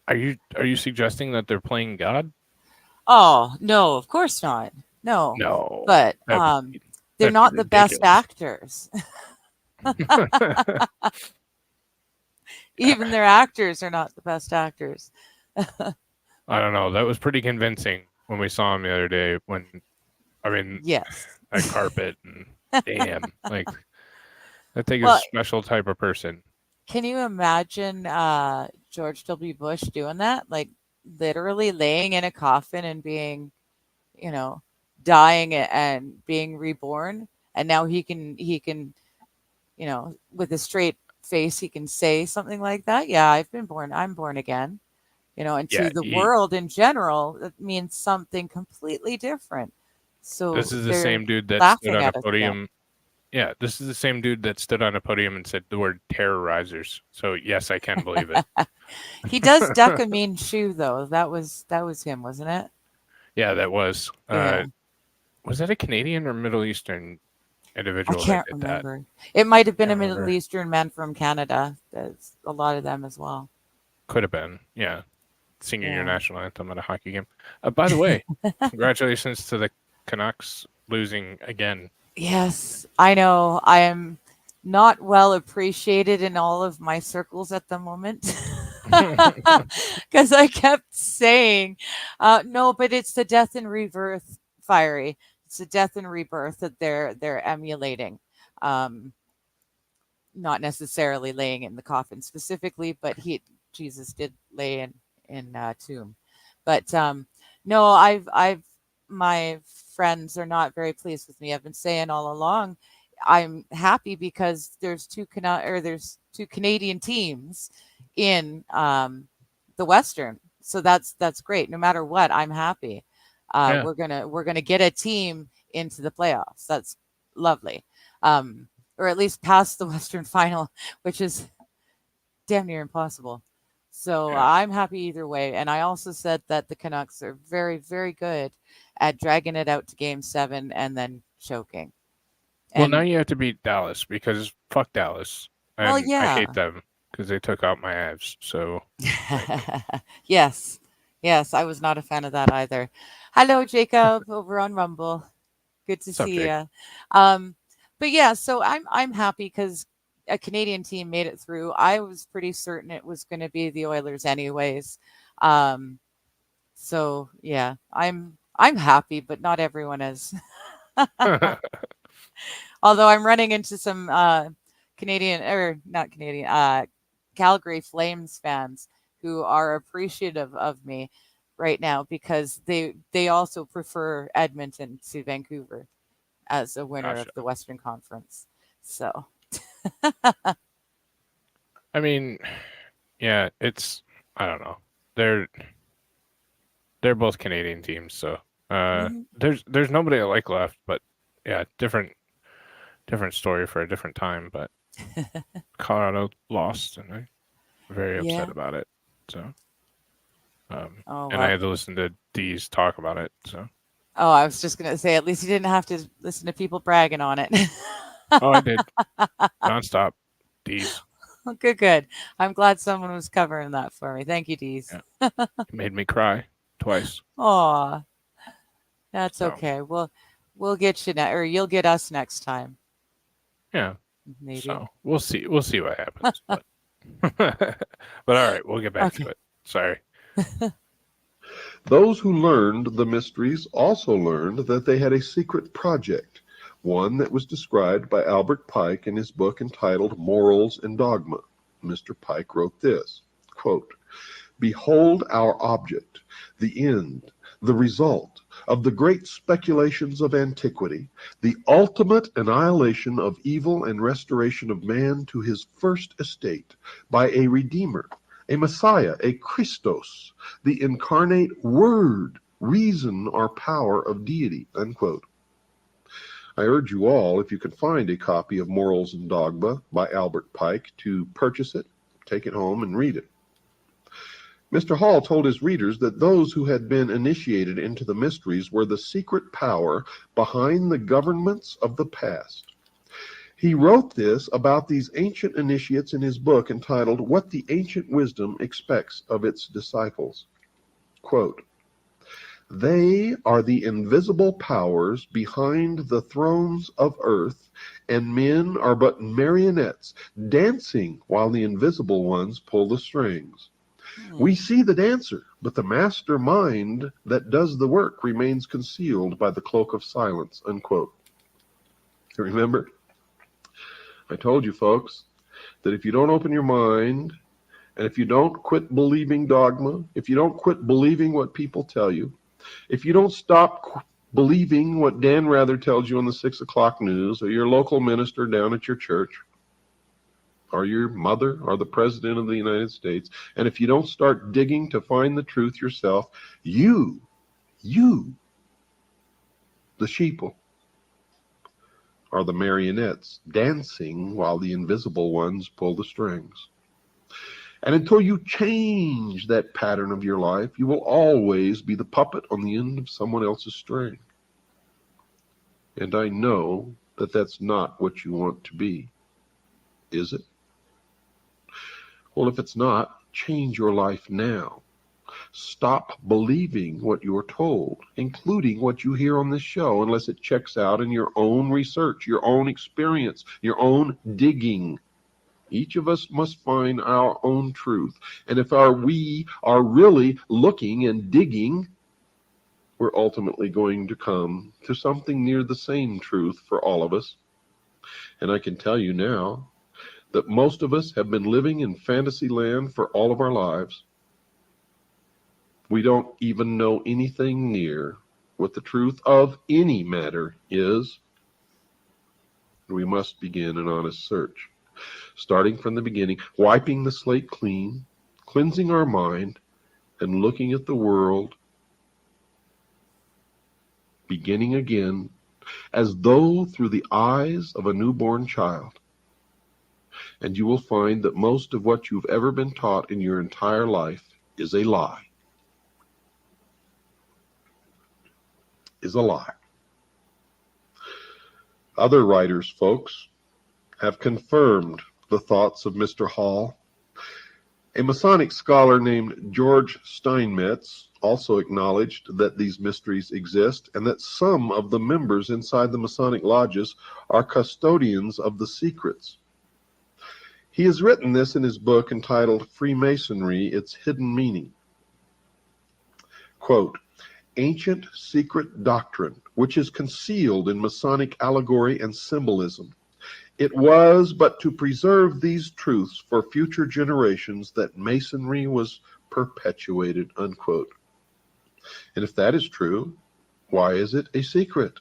Are you suggesting that they're playing God? Oh no, of course not. No. No. But they're not the best actors. Even their actors are not the best actors. I don't know. That was pretty convincing when we saw him the other day. Yes, that carpet and damn, like that takes a special type of person. Can you imagine George W. Bush doing that? Like literally laying in a coffin and being, dying and being reborn, and now he can, with a straight face, he can say something like that. Yeah, I'm born again. And to the world in general, it means something completely different. So this is the same dude that stood on a podium. Yeah, this is the same dude that stood on a podium and said the word terrorizers. So yes, I can believe it. He does duck a mean shoe, though. That was him, wasn't it? Yeah, that was. Yeah. Was that a Canadian or Middle Eastern individual? I can't remember. It might have been a Middle Eastern man from Canada. There's a lot of them as well. Could have been, yeah. Singing your national anthem at a hockey game. By the way, congratulations to the Canucks losing again. Yes, I know. I am not well appreciated in all of my circles at the moment because I kept saying, no, but it's the death and rebirth fiery. It's the death and rebirth that they're emulating. Not necessarily laying in the coffin specifically, but Jesus did lay in tomb. But no, I've my friends are not very pleased with me. I've been saying all along, I'm happy because there's two Canadian teams in the Western, so that's great. No matter what, I'm happy. We're gonna get a team into the playoffs. That's lovely, or at least past the Western final, which is damn near impossible. So I'm happy either way. And I also said that the Canucks are very, very good at dragging it out to Game 7 and then choking. Well, now you have to beat Dallas because fuck Dallas. And I hate them because they took out my Avs. So yes, I was not a fan of that either. Hello, Jacob, over on Rumble. Good to see you. But yeah, so I'm happy because a Canadian team made it through. I was pretty certain it was going to be the Oilers anyways. So yeah, I'm I'm happy, but not everyone is. Although I'm running into some Canadian, or not Canadian, Calgary Flames fans who are appreciative of me right now because they also prefer Edmonton to Vancouver as a winner Gotcha. of the Western Conference. So I mean, yeah, it's I don't know. They're both Canadian teams, so mhm. there's nobody I like left, but yeah, different story for a different time. But Colorado lost, and I'm very upset Yeah. about it. So, Oh and I well. had to listen to Dee's talk about it. So, Oh, I was just gonna say at least you didn't have to listen to people bragging on it. oh, I did nonstop. Dee's, Good, good. I'm glad someone was covering that for me. Thank you, Dees. yeah, it made me cry twice. Aw, that's So, okay. We'll get you or you'll get us next time, yeah. maybe. So we'll see. We'll see what happens. But but all right, we'll get back to Okay. it. Sorry. Those who learned the mysteries also learned that they had a secret project, one that was described by Albert Pike in his book entitled Morals and Dogma. Mr. Pike wrote this, quote, "Behold our object, the end, the result of the great speculations of antiquity, the ultimate annihilation of evil and restoration of man to his first estate by a Redeemer, a Messiah, a Christos, the incarnate Word, reason or power of deity." Unquote. I urge you all, if you can find a copy of Morals and Dogma by Albert Pike, to purchase it, take it home, and read it. Mr. Hall told his readers that those who had been initiated into the mysteries were the secret power behind the governments of the past. He wrote this about these ancient initiates in his book entitled What the Ancient Wisdom Expects of Its Disciples. Quote, "They are the invisible powers behind the thrones of earth, and men are but marionettes dancing while the invisible ones pull the strings. We see the dancer, but the master mind that does the work remains concealed by the cloak of silence." Unquote. Remember, I told you folks that if you don't open your mind, and if you don't quit believing dogma, if you don't quit believing what people tell you, if you don't stop believing what Dan Rather tells you on the 6 o'clock news, or your local minister down at your church, or your mother, or the president of the United States, and if you don't start digging to find the truth yourself, you, the sheeple, are the marionettes dancing while the invisible ones pull the strings. And until you change that pattern of your life, you will always be the puppet on the end of someone else's string. And I know that that's not what you want to be, is it? Well, if it's not, change your life now. Stop believing what you're told, including what you hear on this show, unless it checks out in your own research, your own experience, your own digging. Each of us must find our own truth. And if we are really looking and digging, we're ultimately going to come to something near the same truth for all of us. And I can tell you now that most of us have been living in fantasy land for all of our lives. We don't even know anything near what the truth of any matter is. We must begin an honest search, starting from the beginning, wiping the slate clean, cleansing our mind, and looking at the world, beginning again, as though through the eyes of a newborn child. And you will find that most of what you've ever been taught in your entire life is a lie. Is a lie. Other writers, folks, have confirmed the thoughts of Mr. Hall. A Masonic scholar named George Steinmetz also acknowledged that these mysteries exist and that some of the members inside the Masonic lodges are custodians of the secrets. He has written this in his book entitled Freemasonry, Its Hidden Meaning. Quote, ancient secret doctrine, which is concealed in Masonic allegory and symbolism. It was but to preserve these truths for future generations that Masonry was perpetuated, unquote. And if that is true, why is it a secret?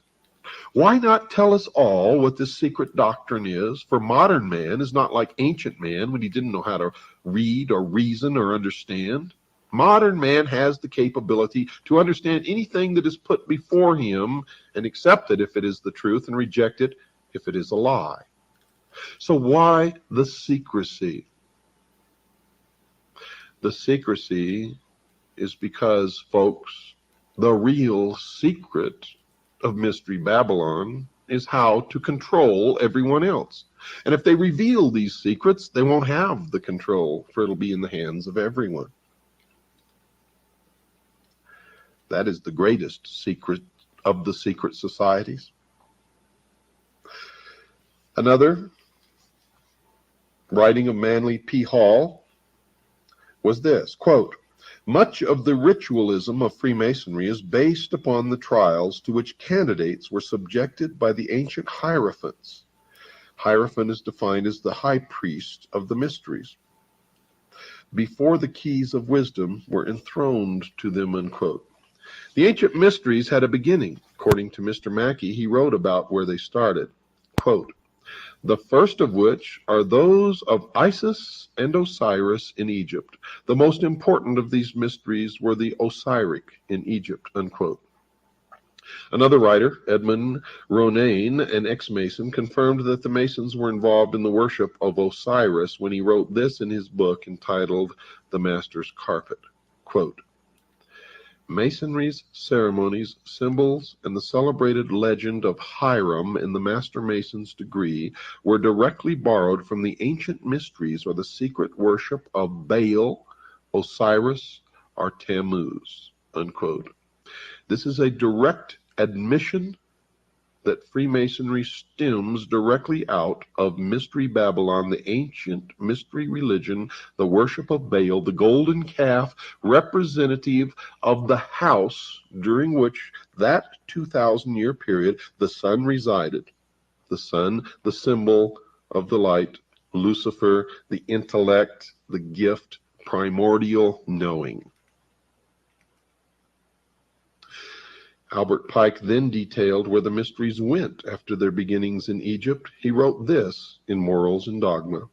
Why not tell us all what this secret doctrine is? For modern man is not like ancient man when he didn't know how to read or reason or understand. Modern man has the capability to understand anything that is put before him and accept it if it is the truth and reject it if it is a lie. So why the secrecy? The secrecy is because, folks, the real secret of Mystery Babylon is how to control everyone else. And if they reveal these secrets, they won't have the control, for it'll be in the hands of everyone. That is the greatest secret of the secret societies. Another writing of Manly P. Hall was this, quote, "Much of the ritualism of Freemasonry is based upon the trials to which candidates were subjected by the ancient hierophants." Hierophant is defined as the high priest of the mysteries. "Before the keys of wisdom were enthroned to them," unquote. The ancient mysteries had a beginning. According to Mr. Mackey, he wrote about where they started. Quote, "The first of which are those of Isis and Osiris in Egypt. The most important of these mysteries were the Osiric in Egypt," unquote. Another writer, Edmund Ronayne, an ex-Mason, confirmed that the Masons were involved in the worship of Osiris when he wrote this in his book entitled The Master's Carpet. Quote, "Masonry's ceremonies, symbols, and the celebrated legend of Hiram in the Master Mason's degree were directly borrowed from the ancient mysteries or the secret worship of Baal, Osiris, or Tammuz," unquote. This is a direct admission that Freemasonry stems directly out of Mystery Babylon, the ancient mystery religion, the worship of Baal, the golden calf, representative of the house during which that 2,000-year period the sun resided. The sun, the symbol of the light, Lucifer, the intellect, the gift, primordial knowing. Albert Pike then detailed where the mysteries went after their beginnings in Egypt. He wrote this in Morals and Dogma.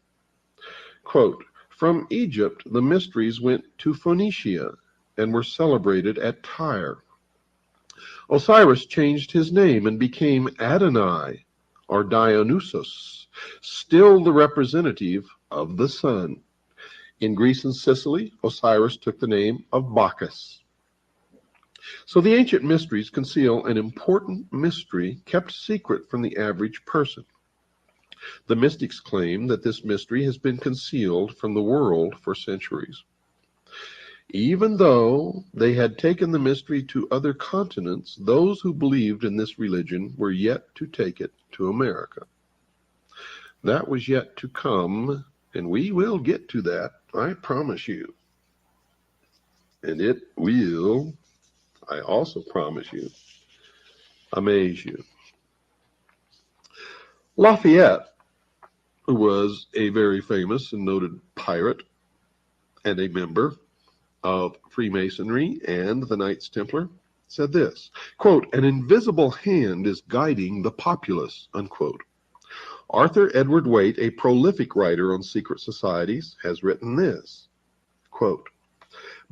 Quote, "From Egypt the mysteries went to Phoenicia and were celebrated at Tyre. Osiris changed his name and became Adonai, or Dionysus, still the representative of the sun. In Greece and Sicily, Osiris took the name of Bacchus. So the ancient mysteries conceal an important mystery kept secret from the average person. The mystics claim that this mystery has been concealed from the world for centuries. Even though they had taken the mystery to other continents, those who believed in this religion were yet to take it to America. That was yet to come, and we will get to that, I promise you. And it will, I also promise you, amaze you." Lafayette, who was a very famous and noted pirate and a member of Freemasonry and the Knights Templar, said this, quote, "An invisible hand is guiding the populace," unquote. Arthur Edward Waite, a prolific writer on secret societies, has written this, quote,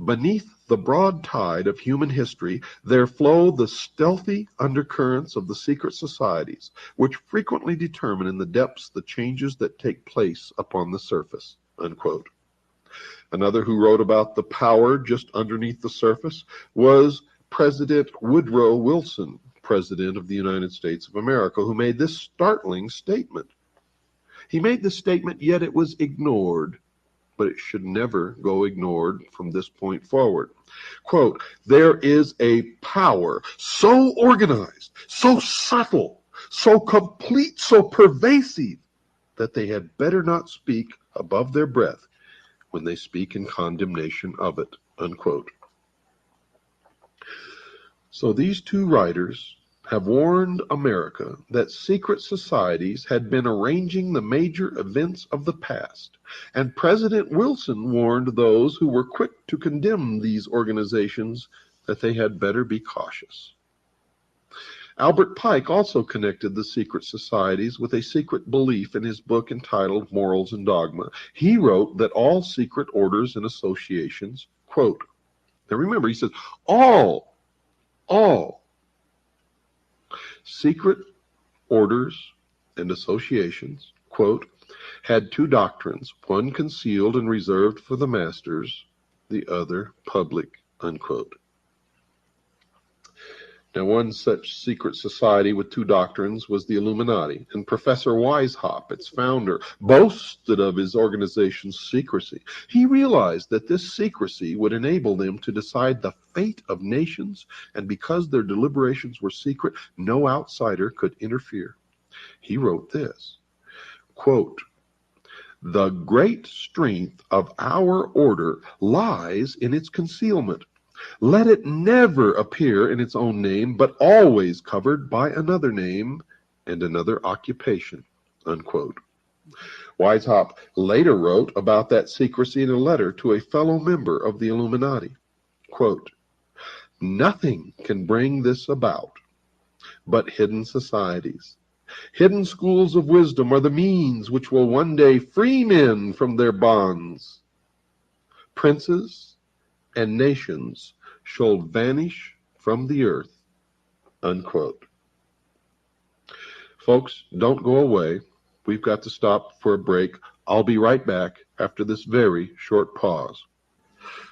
"Beneath the broad tide of human history, there flow the stealthy undercurrents of the secret societies, which frequently determine in the depths the changes that take place upon the surface," unquote. Another who wrote about the power just underneath the surface was President Woodrow Wilson, President of the United States of America, who made this startling statement. He made this statement, yet it was ignored. But it should never go ignored from this point forward. Quote, "There is a power so organized, so subtle, so complete, so pervasive, that they had better not speak above their breath when they speak in condemnation of it," unquote. So these two writers have warned America that secret societies had been arranging the major events of the past, and President Wilson warned those who were quick to condemn these organizations that they had better be cautious. Albert Pike also connected the secret societies with a secret belief in his book entitled Morals and Dogma. He wrote that all secret orders and associations, quote, now remember, he says, all secret orders and associations, quote, had two doctrines, one concealed and reserved for the masters, the other public, unquote. Now, one such secret society with two doctrines was the Illuminati, and Professor Weishaupt, its founder, boasted of his organization's secrecy. He realized that this secrecy would enable them to decide the fate of nations, and because their deliberations were secret, no outsider could interfere. He wrote this, quote, "The great strength of our order lies in its concealment. Let it never appear in its own name, but always covered by another name and another occupation," unquote. Weishaupt later wrote about that secrecy in a letter to a fellow member of the Illuminati. Quote, "Nothing can bring this about but hidden societies. Hidden schools of wisdom are the means which will one day free men from their bonds. Princes and nations shall vanish from the earth," unquote. Folks, don't go away. We've got to stop for a break. I'll be right back after this very short pause.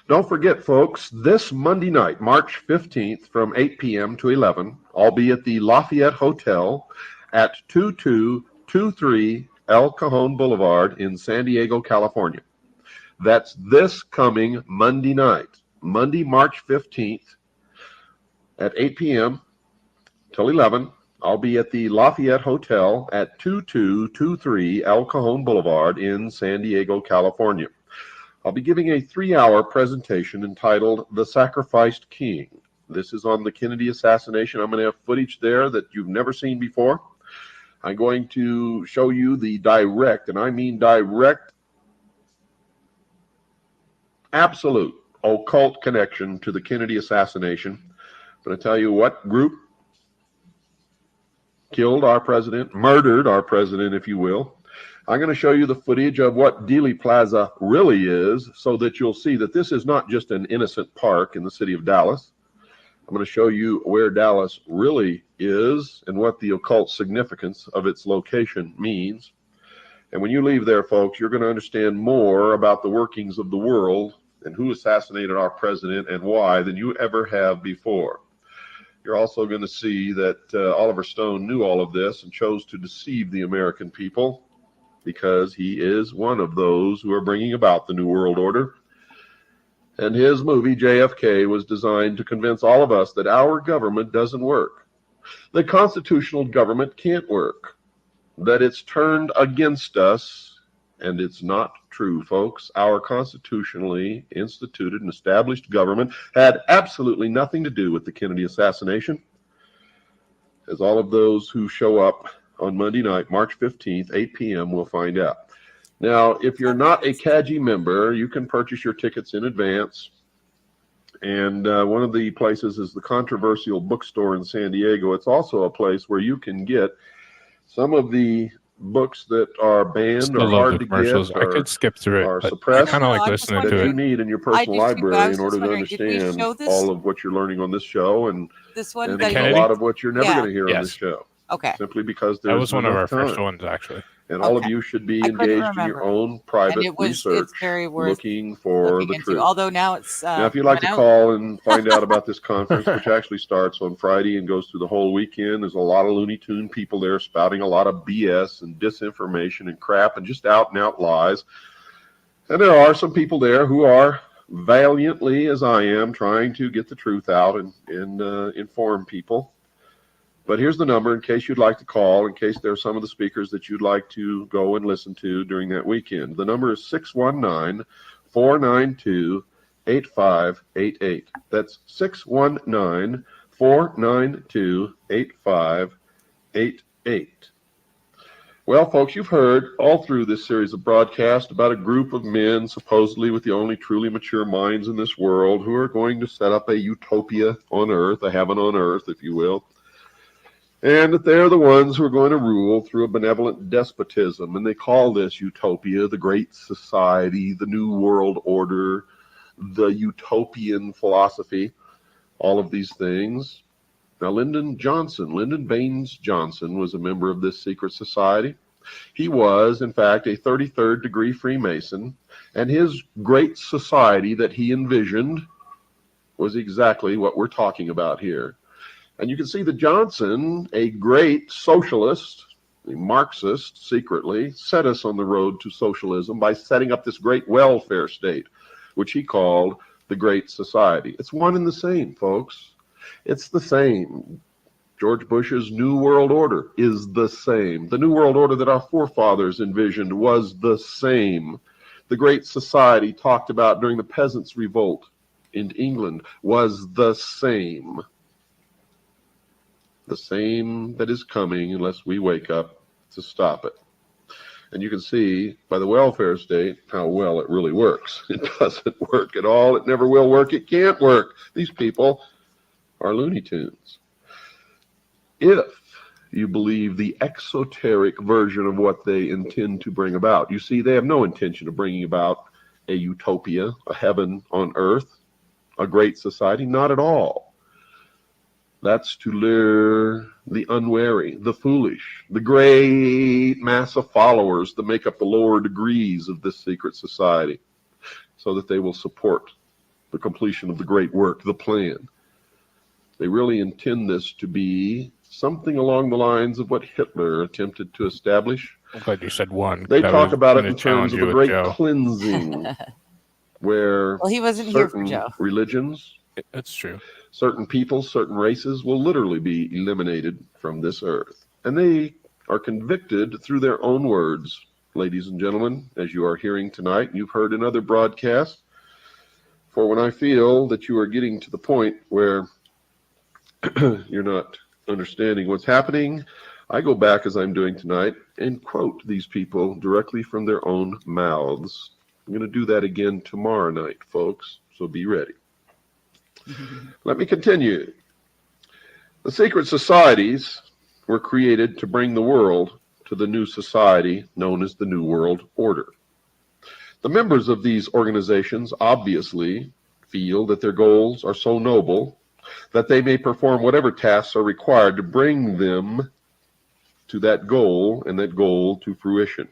Don't forget, folks, this Monday night, March 15th, from 8 p.m. to 11, I'll be at the Lafayette Hotel at 2223 El Cajon Boulevard in San Diego, California. That's this coming Monday night, Monday, March 15th at 8 p.m. till 11. I'll be at the Lafayette Hotel at 2223 El Cajon Boulevard in San Diego, California. I'll be giving a 3-hour presentation entitled The Sacrificed King. This is on the Kennedy assassination. I'm going to have footage there that you've never seen before. I'm going to show you the direct, and I mean direct, absolute occult connection to the Kennedy assassination. I'm going to tell you what group killed our president, murdered our president, if you will. I'm going to show you the footage of what Dealey Plaza really is, so that you'll see that this is not just an innocent park in the city of Dallas. I'm going to show you where Dallas really is and what the occult significance of its location means. And when you leave there, folks, you're going to understand more about the workings of the world and who assassinated our president and why than you ever have before. You're also going to see that Oliver Stone knew all of this and chose to deceive the American people, because he is one of those who are bringing about the New World Order. And his movie, JFK, was designed to convince all of us that our government doesn't work, that constitutional government can't work, that it's turned against us. And it's not true, folks. Our constitutionally instituted and established government had absolutely nothing to do with the Kennedy assassination, as all of those who show up on Monday night, March 15th, 8 p.m. will find out. Now, if you're not a CAGI member, you can purchase your tickets in advance. And one of the places is the Controversial Bookstore in San Diego. It's also a place where you can get some of the books that are banned or hard to get, I could skip through it, or but suppressed, I kind of like listening that to you it. need in your personal library in order to understand this, all of what you're learning on this show, and this one, and The a lot of what you're never going to hear on this show. Okay. Simply because That there's was one of our time. first ones, actually. And all of you should be engaged in your own private research, looking for the truth. Although now it's now, if you'd like to call and find out about this conference, which actually starts on Friday and goes through the whole weekend, there's a lot of Looney Tune people there spouting a lot of BS and disinformation and crap and just out and out lies. And there are some people there who are valiantly, as I am, trying to get the truth out and inform people. But here's the number in case you'd like to call, in case there are some of the speakers that you'd like to go and listen to during that weekend. The number is 619-492-8588. That's 619-492-8588. 492-8588. Well, folks, you've heard all through this series of broadcasts about a group of men, supposedly with the only truly mature minds in this world, who are going to set up a utopia on Earth, a heaven on Earth, if you will. And that they're the ones who are going to rule through a benevolent despotism. And they call this utopia the Great Society, the New World Order, the utopian philosophy, all of these things. Now, Lyndon Baines Johnson was a member of this secret society. He was, in fact, a 33rd degree Freemason, and his great society that he envisioned was exactly what we're talking about here. And you can see that Johnson, a great socialist, a Marxist, secretly set us on the road to socialism by setting up this great welfare state, which he called the Great Society. It's one and the same, folks. It's the same. George Bush's New World Order is the same. The New World Order that our forefathers envisioned was the same. The Great Society talked about during the Peasants' Revolt in England was the same. The same that is coming unless we wake up to stop it. And you can see by the welfare state how well it really works. It doesn't work at all. It never will work. It can't work. These people are Looney Tunes. If you believe the exoteric version of what they intend to bring about. You see, they have no intention of bringing about a utopia, a heaven on earth, a great society, not at all. That's to lure the unwary, the foolish, the great mass of followers that make up the lower degrees of this secret society, so that they will support the completion of the great work, the plan. They really intend this to be something along the lines of what Hitler attempted to establish. I'm glad you said one. They talk about it in terms of a great cleansing, where well, he wasn't here for certain Joe. religions, that's true, certain people, certain races will literally be eliminated from this earth. And they are convicted through their own words, ladies and gentlemen, as you are hearing tonight, and you've heard in other broadcasts. For when I feel that you are getting to the point where you're not understanding what's happening, I go back, as I'm doing tonight, and quote these people directly from their own mouths. I'm going to do that again tomorrow night, folks, so be ready. Let me continue. The secret societies were created to bring the world to the new society known as the New World Order. The members of these organizations obviously feel that their goals are so noble that they may perform whatever tasks are required to bring them to that goal and that goal to fruition.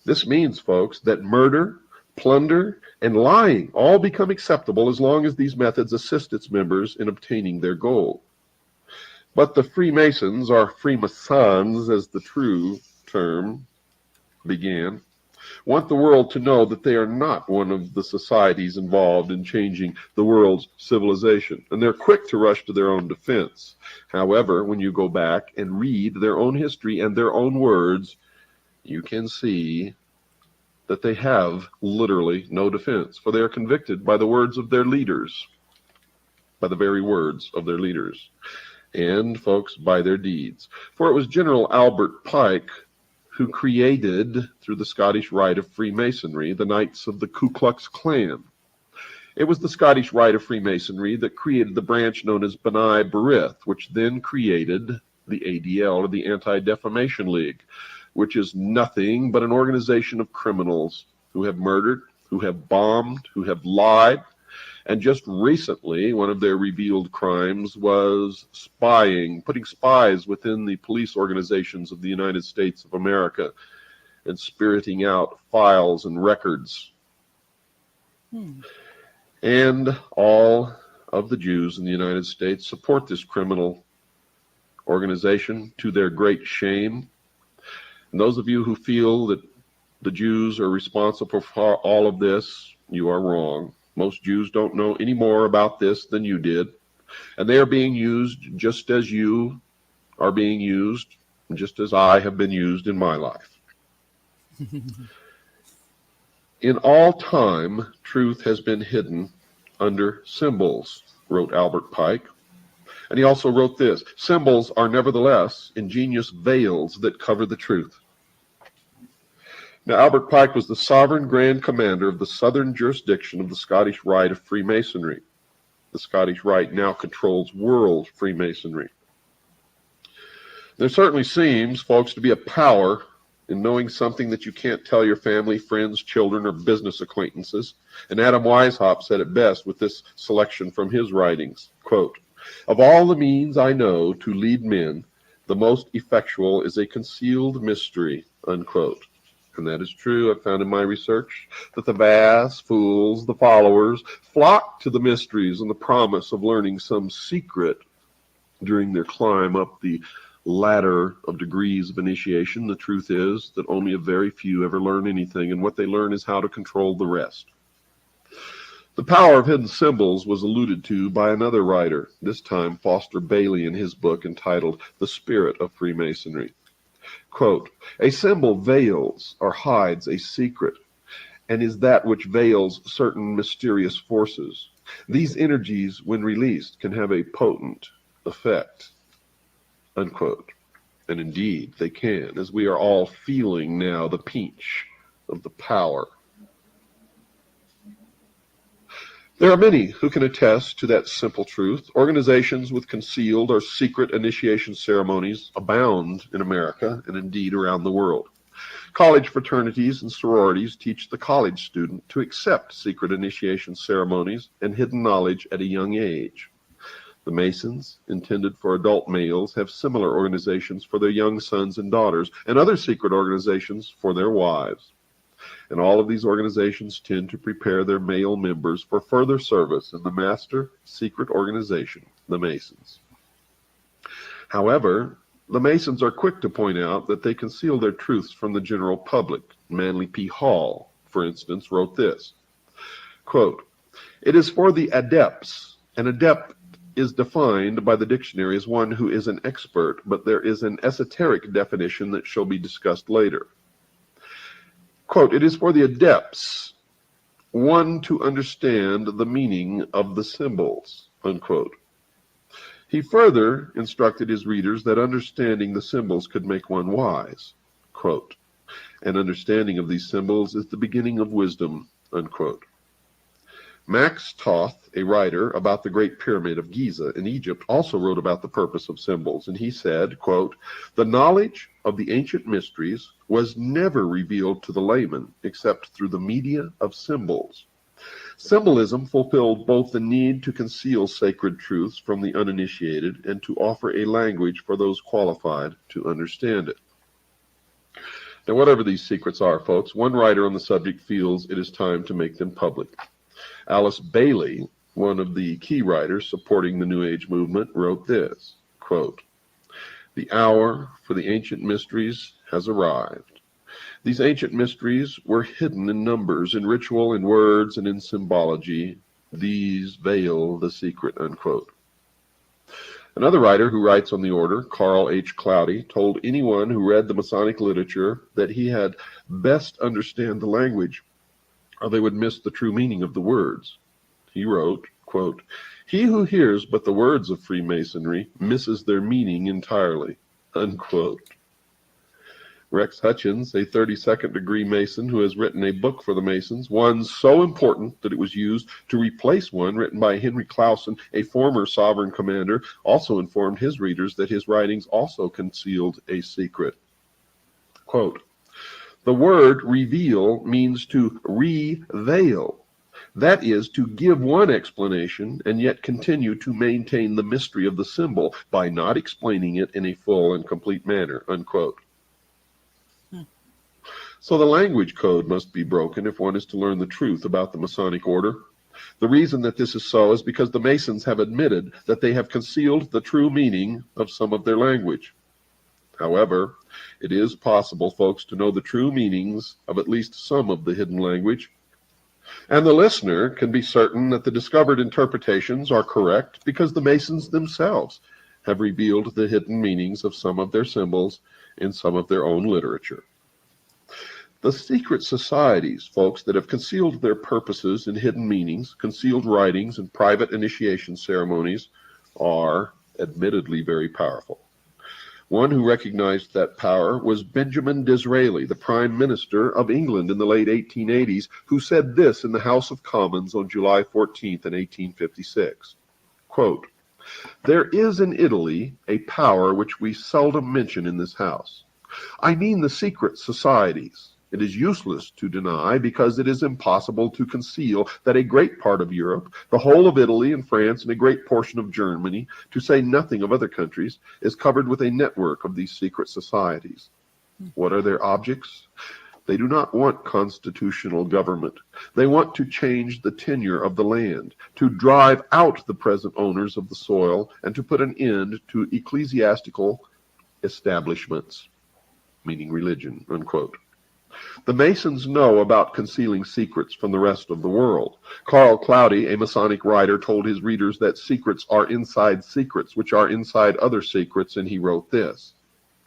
This means, folks, that murder, plunder, and lying all become acceptable as long as these methods assist its members in obtaining their goal. But the Freemasons, or Freemasons as the true term began, want the world to know that they are not one of the societies involved in changing the world's civilization, and they're quick to rush to their own defense. However, when you go back and read their own history and their own words, you can see that they have literally no defense, for they are convicted by the words of their leaders, by the very words of their leaders, and, folks, by their deeds. For it was General Albert Pike who created, through the Scottish Rite of Freemasonry, the Knights of the Ku Klux Klan. It was the Scottish Rite of Freemasonry that created the branch known as B'nai B'rith, which then created the ADL, or the Anti-Defamation League, which is nothing but an organization of criminals who have murdered, who have bombed, who have lied. And just recently, one of their revealed crimes was spying, putting spies within the police organizations of the United States of America and spiriting out files and records. And all of the Jews in the United States support this criminal organization to their great shame. And those of you who feel that the Jews are responsible for all of this, you are wrong. Most Jews don't know any more about this than you did. And they are being used just as you are being used, just as I have been used in my life. In all time, truth has been hidden under symbols, wrote Albert Pike. And he also wrote this: symbols are nevertheless ingenious veils that cover the truth. Now, Albert Pike was the sovereign grand commander of the southern jurisdiction of the Scottish Rite of Freemasonry. The Scottish Rite now controls world Freemasonry. There certainly seems, folks, to be a power in knowing something that you can't tell your family, friends, children, or business acquaintances. And Adam Weishaupt said it best with this selection from his writings. Quote, "Of all the means I know to lead men, the most effectual is a concealed mystery," unquote. And that is true. I've found in my research that the vast fools, the followers, flock to the mysteries and the promise of learning some secret during their climb up the ladder of degrees of initiation. The truth is that only a very few ever learn anything, and what they learn is how to control the rest. The power of hidden symbols was alluded to by another writer, this time Foster Bailey, in his book entitled The Spirit of Freemasonry. Quote, "A symbol veils or hides a secret, and is that which veils certain mysterious forces. These energies, when released, can have a potent effect," unquote. And indeed, they can, as we are all feeling now the pinch of the power. There are many who can attest to that simple truth. Organizations with concealed or secret initiation ceremonies abound in America and indeed around the world. College fraternities and sororities teach the college student to accept secret initiation ceremonies and hidden knowledge at a young age. The Masons, intended for adult males, have similar organizations for their young sons and daughters, and other secret organizations for their wives. And all of these organizations tend to prepare their male members for further service in the master secret organization, the Masons. However, the Masons are quick to point out that they conceal their truths from the general public. Manly P. Hall, for instance, wrote this, quote, "It is for the adepts. An adept is defined by the dictionary as one who is an expert, but there is an esoteric definition that shall be discussed later. Quote, it is for the adepts, one to understand the meaning of the symbols," unquote. He further instructed his readers that understanding the symbols could make one wise. Quote, "An understanding of these symbols is the beginning of wisdom," unquote. Max Toth, a writer about the Great Pyramid of Giza in Egypt, also wrote about the purpose of symbols, and he said, quote, "The knowledge of the ancient mysteries was never revealed to the layman except through the media of symbols. Symbolism fulfilled both the need to conceal sacred truths from the uninitiated and to offer a language for those qualified to understand it." Now, whatever these secrets are, folks, one writer on the subject feels it is time to make them public. Alice Bailey, one of the key writers supporting the New Age movement, wrote this, quote, "The hour for the ancient mysteries has arrived. These ancient mysteries were hidden in numbers, in ritual, in words, and in symbology. These veil the secret," unquote. Another writer who writes on the order, Carl H. Cloudy, told anyone who read the Masonic literature that he had best understand the language, or they would miss the true meaning of the words. He wrote, quote, "He who hears but the words of Freemasonry misses their meaning entirely," unquote. Rex Hutchins, a 32nd degree Mason who has written a book for the Masons, one so important that it was used to replace one written by Henry Clausen, a former sovereign commander, also informed his readers that his writings also concealed a secret. Quote, "The word reveal means to reveil. That is, to give one explanation and yet continue to maintain the mystery of the symbol by not explaining it in a full and complete manner," unquote. So the language code must be broken if one is to learn the truth about the Masonic order. The reason that this is so is because the Masons have admitted that they have concealed the true meaning of some of their language. However, it is possible, folks, to know the true meanings of at least some of the hidden language. And the listener can be certain that the discovered interpretations are correct because the Masons themselves have revealed the hidden meanings of some of their symbols in some of their own literature. The secret societies, folks, that have concealed their purposes and hidden meanings, concealed writings, and private initiation ceremonies are admittedly very powerful. One who recognized that power was Benjamin Disraeli, the Prime Minister of England in the late 1880s, who said this in the House of Commons on July 14th in 1856. Quote, "There is in Italy a power which we seldom mention in this House. I mean the secret societies. It is useless to deny, because it is impossible to conceal, that a great part of Europe, the whole of Italy and France, and a great portion of Germany, to say nothing of other countries, is covered with a network of these secret societies. What are their objects? They do not want constitutional government. They want to change the tenure of the land, to drive out the present owners of the soil, and to put an end to ecclesiastical establishments," meaning religion, unquote. The Masons know about concealing secrets from the rest of the world. Carl Cloudy, a Masonic writer, told his readers that secrets are inside secrets, which are inside other secrets, and he wrote this,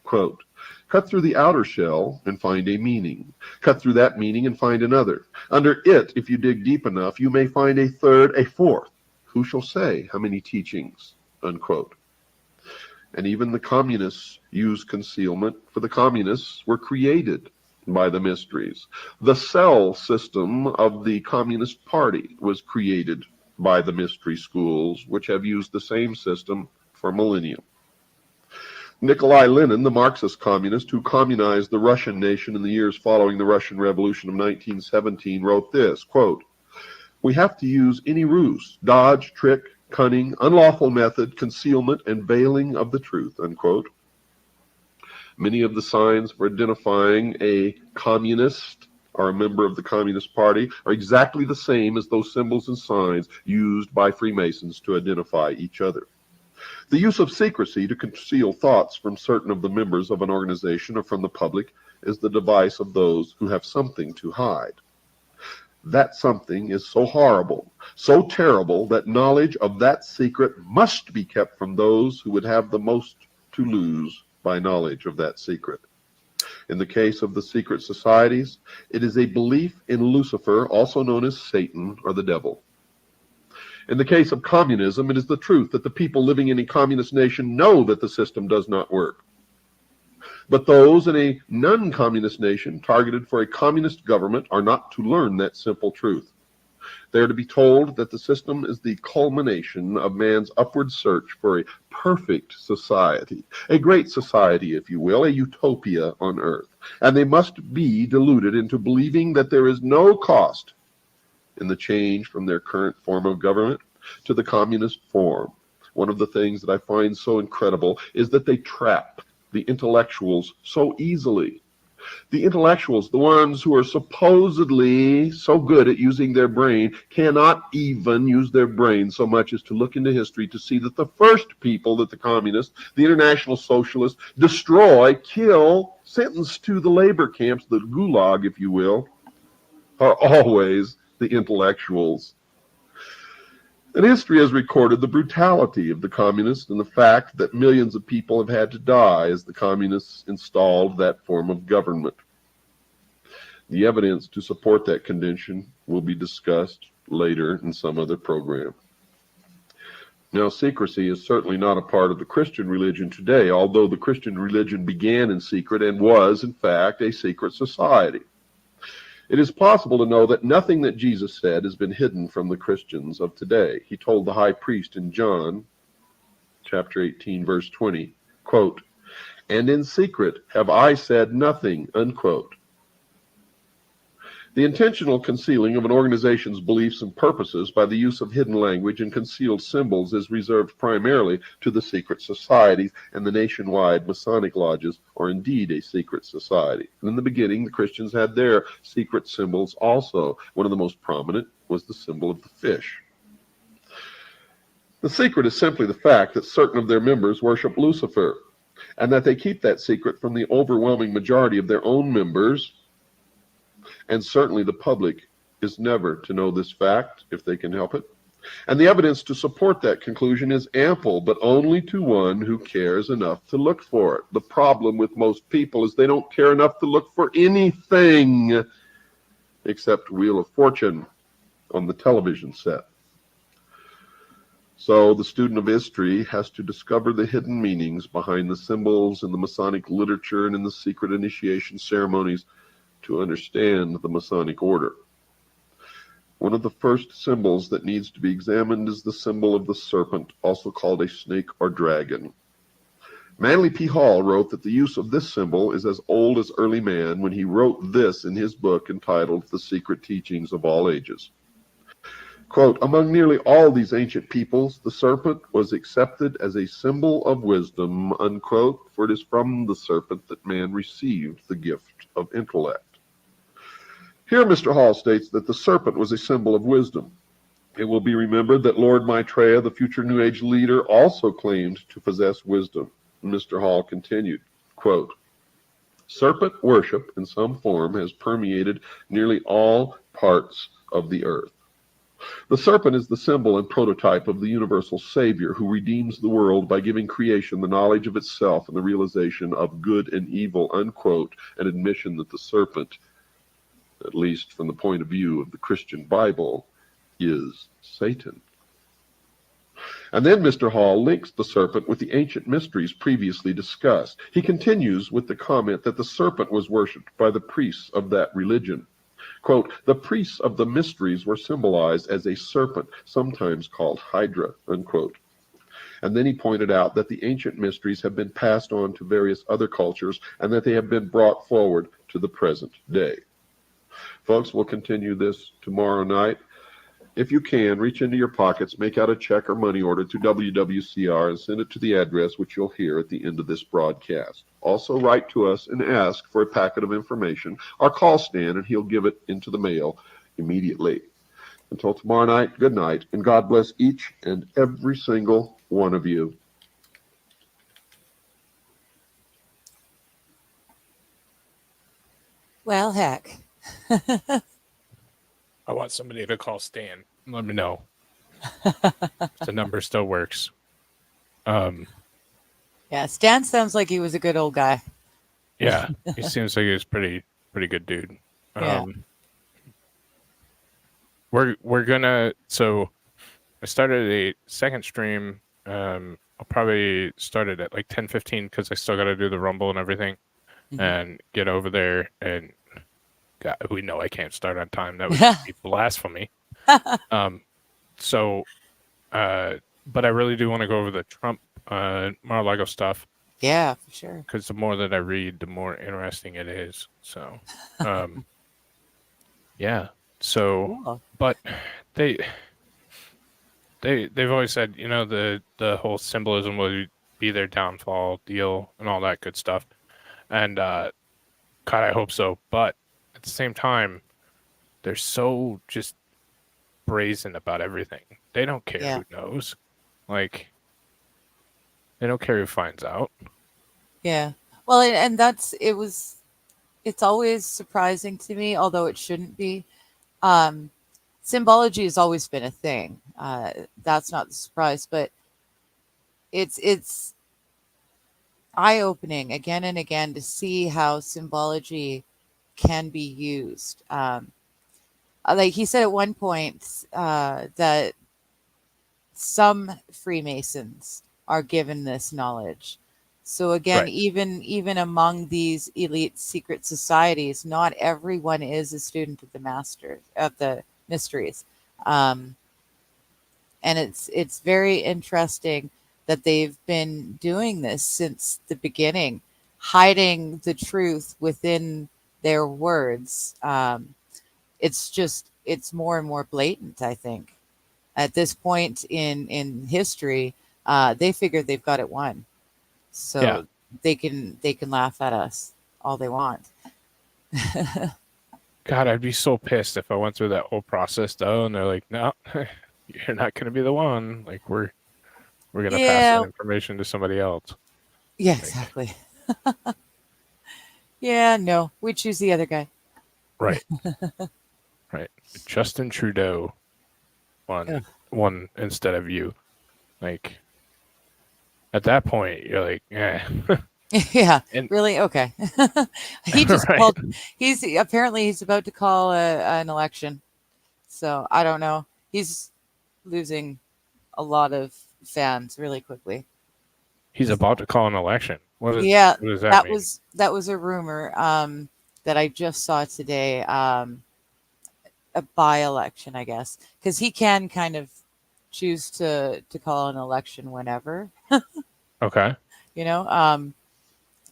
quote, "Cut through the outer shell and find a meaning. Cut through that meaning and find another. Under it, if you dig deep enough, you may find a third, a fourth. Who shall say how many teachings?" Unquote. And even the communists use concealment, for the communists were created by the mysteries. The cell system of the Communist Party was created by the mystery schools, which have used the same system for millennia. Nikolai Lenin, the Marxist communist who communized the Russian nation in the years following the Russian Revolution of 1917, wrote this, quote, "We have to use any ruse, dodge, trick, cunning, unlawful method, concealment, and veiling of the truth," unquote. Many of the signs for identifying a communist or a member of the Communist Party are exactly the same as those symbols and signs used by Freemasons to identify each other. The use of secrecy to conceal thoughts from certain of the members of an organization or from the public is the device of those who have something to hide. That something is so horrible, so terrible, that knowledge of that secret must be kept from those who would have the most to lose by knowledge of that secret. In the case of the secret societies, it is a belief in Lucifer, also known as Satan or the devil. In the case of communism, it is the truth that the people living in a communist nation know that the system does not work. But those in a non-communist nation targeted for a communist government are not to learn that simple truth. They are to be told that the system is the culmination of man's upward search for a perfect society, a great society, if you will, a utopia on earth. And they must be deluded into believing that there is no cost in the change from their current form of government to the communist form. One of the things that I find so incredible is that they trap the intellectuals so easily. The intellectuals, the ones who are supposedly so good at using their brain, cannot even use their brain so much as to look into history to see that the first people that the communists, the international socialists, destroy, kill, sentence to the labor camps, the gulag, if you will, are always the intellectuals. And history has recorded the brutality of the communists and the fact that millions of people have had to die as the communists installed that form of government. The evidence to support that condition will be discussed later in some other program. Now, secrecy is certainly not a part of the Christian religion today, although the Christian religion began in secret and was, in fact, a secret society. It is possible to know that nothing that Jesus said has been hidden from the Christians of today. He told the high priest in John, chapter 18, verse 20, quote, "And in secret have I said nothing," unquote. The intentional concealing of an organization's beliefs and purposes by the use of hidden language and concealed symbols is reserved primarily to the secret societies, and the nationwide Masonic lodges are indeed a secret society. And in the beginning, the Christians had their secret symbols also. One of the most prominent was the symbol of the fish. The secret is simply the fact that certain of their members worship Lucifer, and that they keep that secret from the overwhelming majority of their own members. And certainly the public is never to know this fact if they can help it. And the evidence to support that conclusion is ample, but only to one who cares enough to look for it. The problem with most people is they don't care enough to look for anything except Wheel of Fortune on the television set. So the student of history has to discover the hidden meanings behind the symbols in the Masonic literature and in the secret initiation ceremonies to understand the Masonic order. One of the first symbols that needs to be examined is the symbol of the serpent, also called a snake or dragon. Manly P. Hall wrote that the use of this symbol is as old as early man when he wrote this in his book entitled The Secret Teachings of All Ages. Quote, among nearly all these ancient peoples, the serpent was accepted as a symbol of wisdom, unquote, for it is from the serpent that man received the gift of intellect. Here Mr. Hall states that the serpent was a symbol of wisdom. It will be remembered that Lord Maitreya, the future New Age leader, also claimed to possess wisdom. Mr. Hall continued, quote, serpent worship in some form has permeated nearly all parts of the earth. The serpent is the symbol and prototype of the universal Savior who redeems the world by giving creation the knowledge of itself and the realization of good and evil, unquote, an admission that the serpent, at least from the point of view of the Christian Bible, is Satan. And then Mr. Hall links the serpent with the ancient mysteries previously discussed. He continues with the comment that the serpent was worshipped by the priests of that religion. Quote, the priests of the mysteries were symbolized as a serpent, sometimes called Hydra, unquote. And then he pointed out that the ancient mysteries have been passed on to various other cultures and that they have been brought forward to the present day. Folks, we'll continue this tomorrow night. If you can, reach into your pockets, make out a check or money order to WWCR and send it to the address which you'll hear at the end of this broadcast. Also write to us and ask for a packet of information or call Stan and he'll give it into the mail immediately. Until tomorrow night, good night, and God bless each and every single one of you. Well, heck. I want somebody to call Stan. Let me know. If the number still works. Yeah, Stan sounds like he was a good old guy. Yeah, he seems like he's pretty good dude. Yeah. We're gonna. So I started a second stream. I'll probably start it at like 10:15 because I still got to do the Rumble and everything, and get over there. And God, we know I can't start on time. That would be blasphemy. But I really do want to go over the Trump Mar-a-Lago stuff. Yeah, for sure. Because the more that I read, the more interesting it is. So, yeah. So, cool. But they've always said, you know, the whole symbolism will be their downfall deal and all that good stuff. And God, I hope so. But at the same time, they're so just brazen about everything. They don't care who knows. Like, they don't care who finds out. Yeah. Well, and it's always surprising to me, although it shouldn't be. Symbology has always been a thing. That's not the surprise, but it's eye-opening again and again to see how symbology can be used. Like he said at one point that some Freemasons are given this knowledge. So again, even among these elite secret societies, not everyone is a student of the mysteries. And it's very interesting that they've been doing this since the beginning, hiding the truth within their words. It's more and more blatant, I think. At this point in history, they figure they've got it won. So they can laugh at us all they want. God, I'd be so pissed if I went through that whole process though, and they're like, "No, you're not going to be the one. Like we're going to pass that information to somebody else." Yeah, exactly. Yeah, no, we choose the other guy. Right. Right. Justin Trudeau won instead of you. Like at that point, you're like, yeah. Yeah, really? Okay. He just called. He's about to call an election. So I don't know. He's losing a lot of fans really quickly. He's about to call an election. Yeah, What does that mean? that was a rumor that I just saw today. A by-election, I guess, because he can kind of choose to call an election whenever, Okay. you know.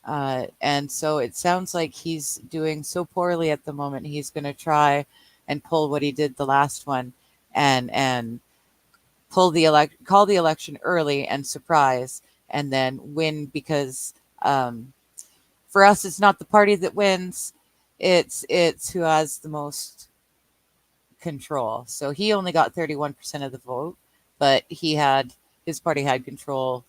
And so it sounds like he's doing so poorly at the moment. He's going to try and pull what he did the last one, and call the election early and surprise, and then win because for us, it's not the party that wins; it's who has the most control. So he only got 31% of the vote, but his party had control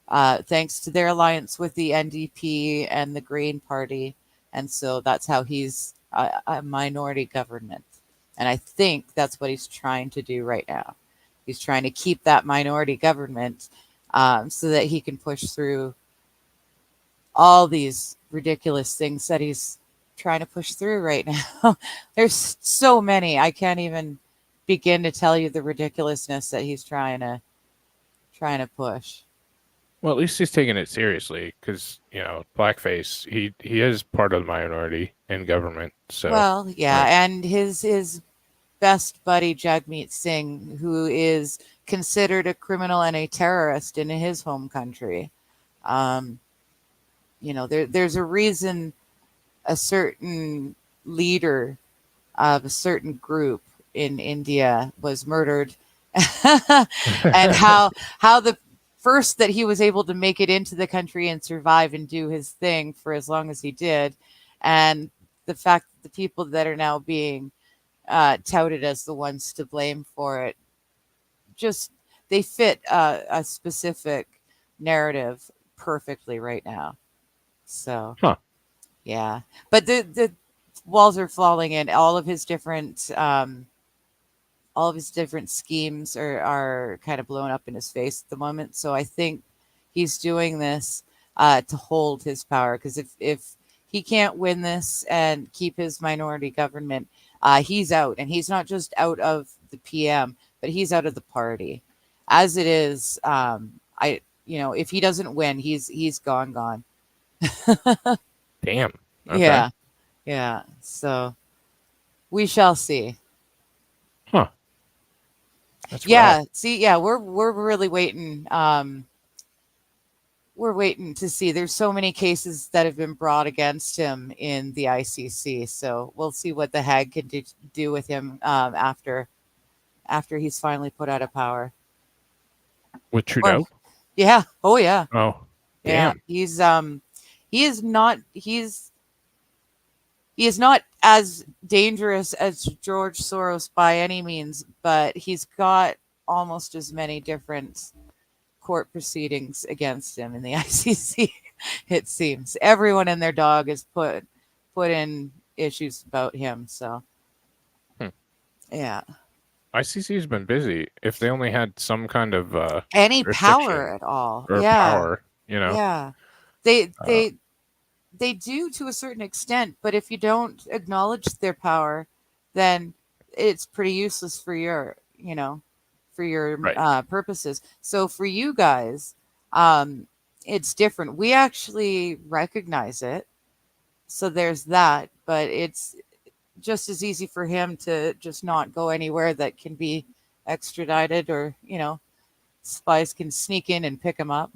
thanks to their alliance with the NDP and the Green Party. And so that's how he's a minority government. And I think that's what he's trying to do right now. He's trying to keep that minority government so that he can push through all these ridiculous things that he's trying to push through right now. There's so many. I can't even begin to tell you the ridiculousness that he's trying to push. Well, at least he's taking it seriously because, blackface, he is part of the minority in government. So, Well, yeah, and his best buddy Jagmeet Singh, who is considered a criminal and a terrorist in his home country. Um, there's a reason a certain leader of a certain group in India was murdered, and how the first that he was able to make it into the country and survive and do his thing for as long as he did, and the fact that the people that are now being touted as the ones to blame for it, just they fit a specific narrative perfectly right now. So huh. yeah, but the walls are falling in. All of his different schemes are kind of blown up in his face at the moment. So I think he's doing this to hold his power, because if he can't win this and keep his minority government, he's out, and he's not just out of the PM, but he's out of the party. As it is, if he doesn't win, he's gone. Damn. Okay. Yeah. So we shall see. Huh. That's Yeah. rough. See, yeah, we're really waiting. We're waiting to see. There's so many cases that have been brought against him in the ICC. So we'll see what the Hague can do with him after he's finally put out of power. With Trudeau? Yeah. Oh yeah. Oh, Yeah. damn. He is not as dangerous as George Soros by any means, but he's got almost as many different court proceedings against him in the ICC. It seems everyone and their dog has put in issues about him. So, yeah, ICC's been busy. If they only had some kind of any jurisdiction power at all, or yeah, power, yeah, they uh, they do to a certain extent, but if you don't acknowledge their power, then it's pretty useless for your right. purposes. So for you guys, it's different. We actually recognize it, so there's that. But it's just as easy for him to just not go anywhere that can be extradited, or spies can sneak in and pick him up.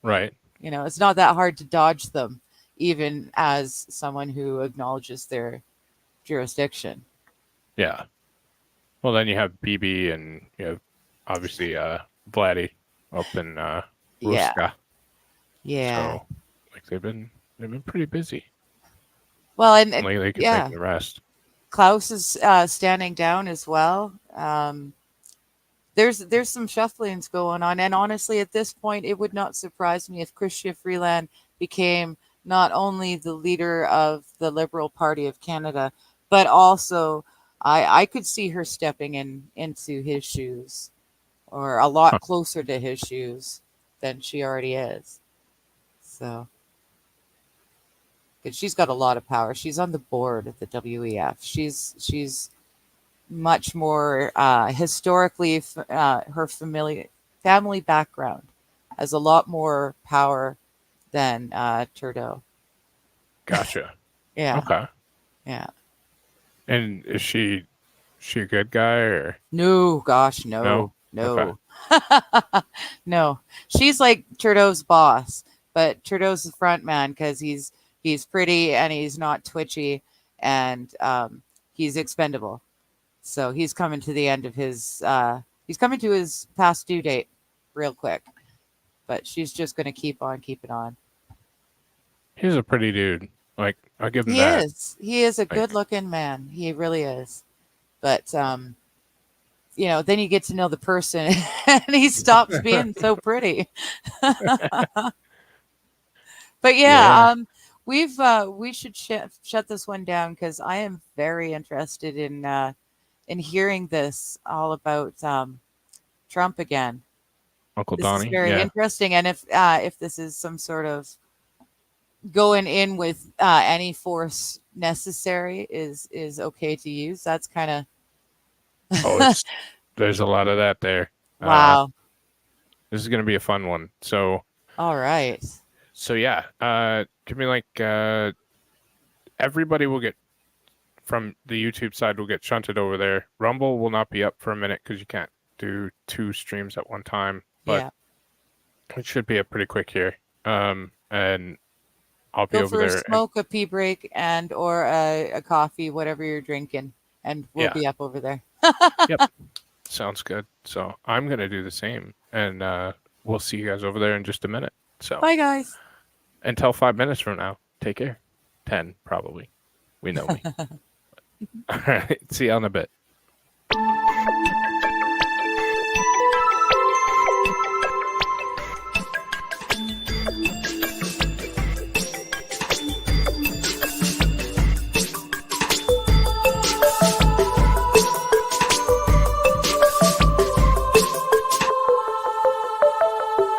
Right. It's not that hard to dodge them, even as someone who acknowledges their jurisdiction. Yeah. Well, then you have BB and you have obviously Vladdy up in Yeah. Ruska. Yeah. So like they've been pretty busy. Well, and Only they can yeah, take the rest. Klaus is standing down as well. There's some shufflings going on, and honestly, at this point, it would not surprise me if Chrystia Freeland became not only the leader of the Liberal Party of Canada, but also I could see her stepping into his shoes, or a lot closer to his shoes than she already is. So, because she's got a lot of power. She's on the board of the WEF. She's much more historically, her family background has a lot more power than Trudeau. Gotcha. Yeah, Okay. yeah. And is she a good guy or No, gosh, no? Okay. no. No. She's like Trudeau's boss, but Trudeau's the front man because he's pretty and he's not twitchy, and he's expendable. So he's coming to the end of he's coming to his past due date real quick. But she's just gonna keep on keeping on. He's a pretty dude. Like, I'll give him He that. is. He is a Like, good looking man. He really is. But then you get to know the person and he stops being so pretty. But yeah. we should shut this one down because I am very interested in hearing this all about Trump again. Uncle This is Donnie. very Yeah. interesting, and if this is some sort of going in with any force necessary is okay to use, that's kind of Oh, there's a lot of that there. wow. This is gonna be a fun one. So All right. yeah, give me like everybody will get from the YouTube side will get shunted over there. Rumble will not be up for a minute because you can't do 2 streams at one time, but Yeah. it should be up pretty quick here. And I'll be Go over for a there. smoke, a pee break, and or a coffee, whatever you're drinking, and we'll Yeah. be up over there. Yep. Sounds good. So I'm gonna do the same, and we'll see you guys over there in just a minute. So Bye, guys. until 5 minutes from now, take care. 10 probably. We know me. All right. See you on a bit.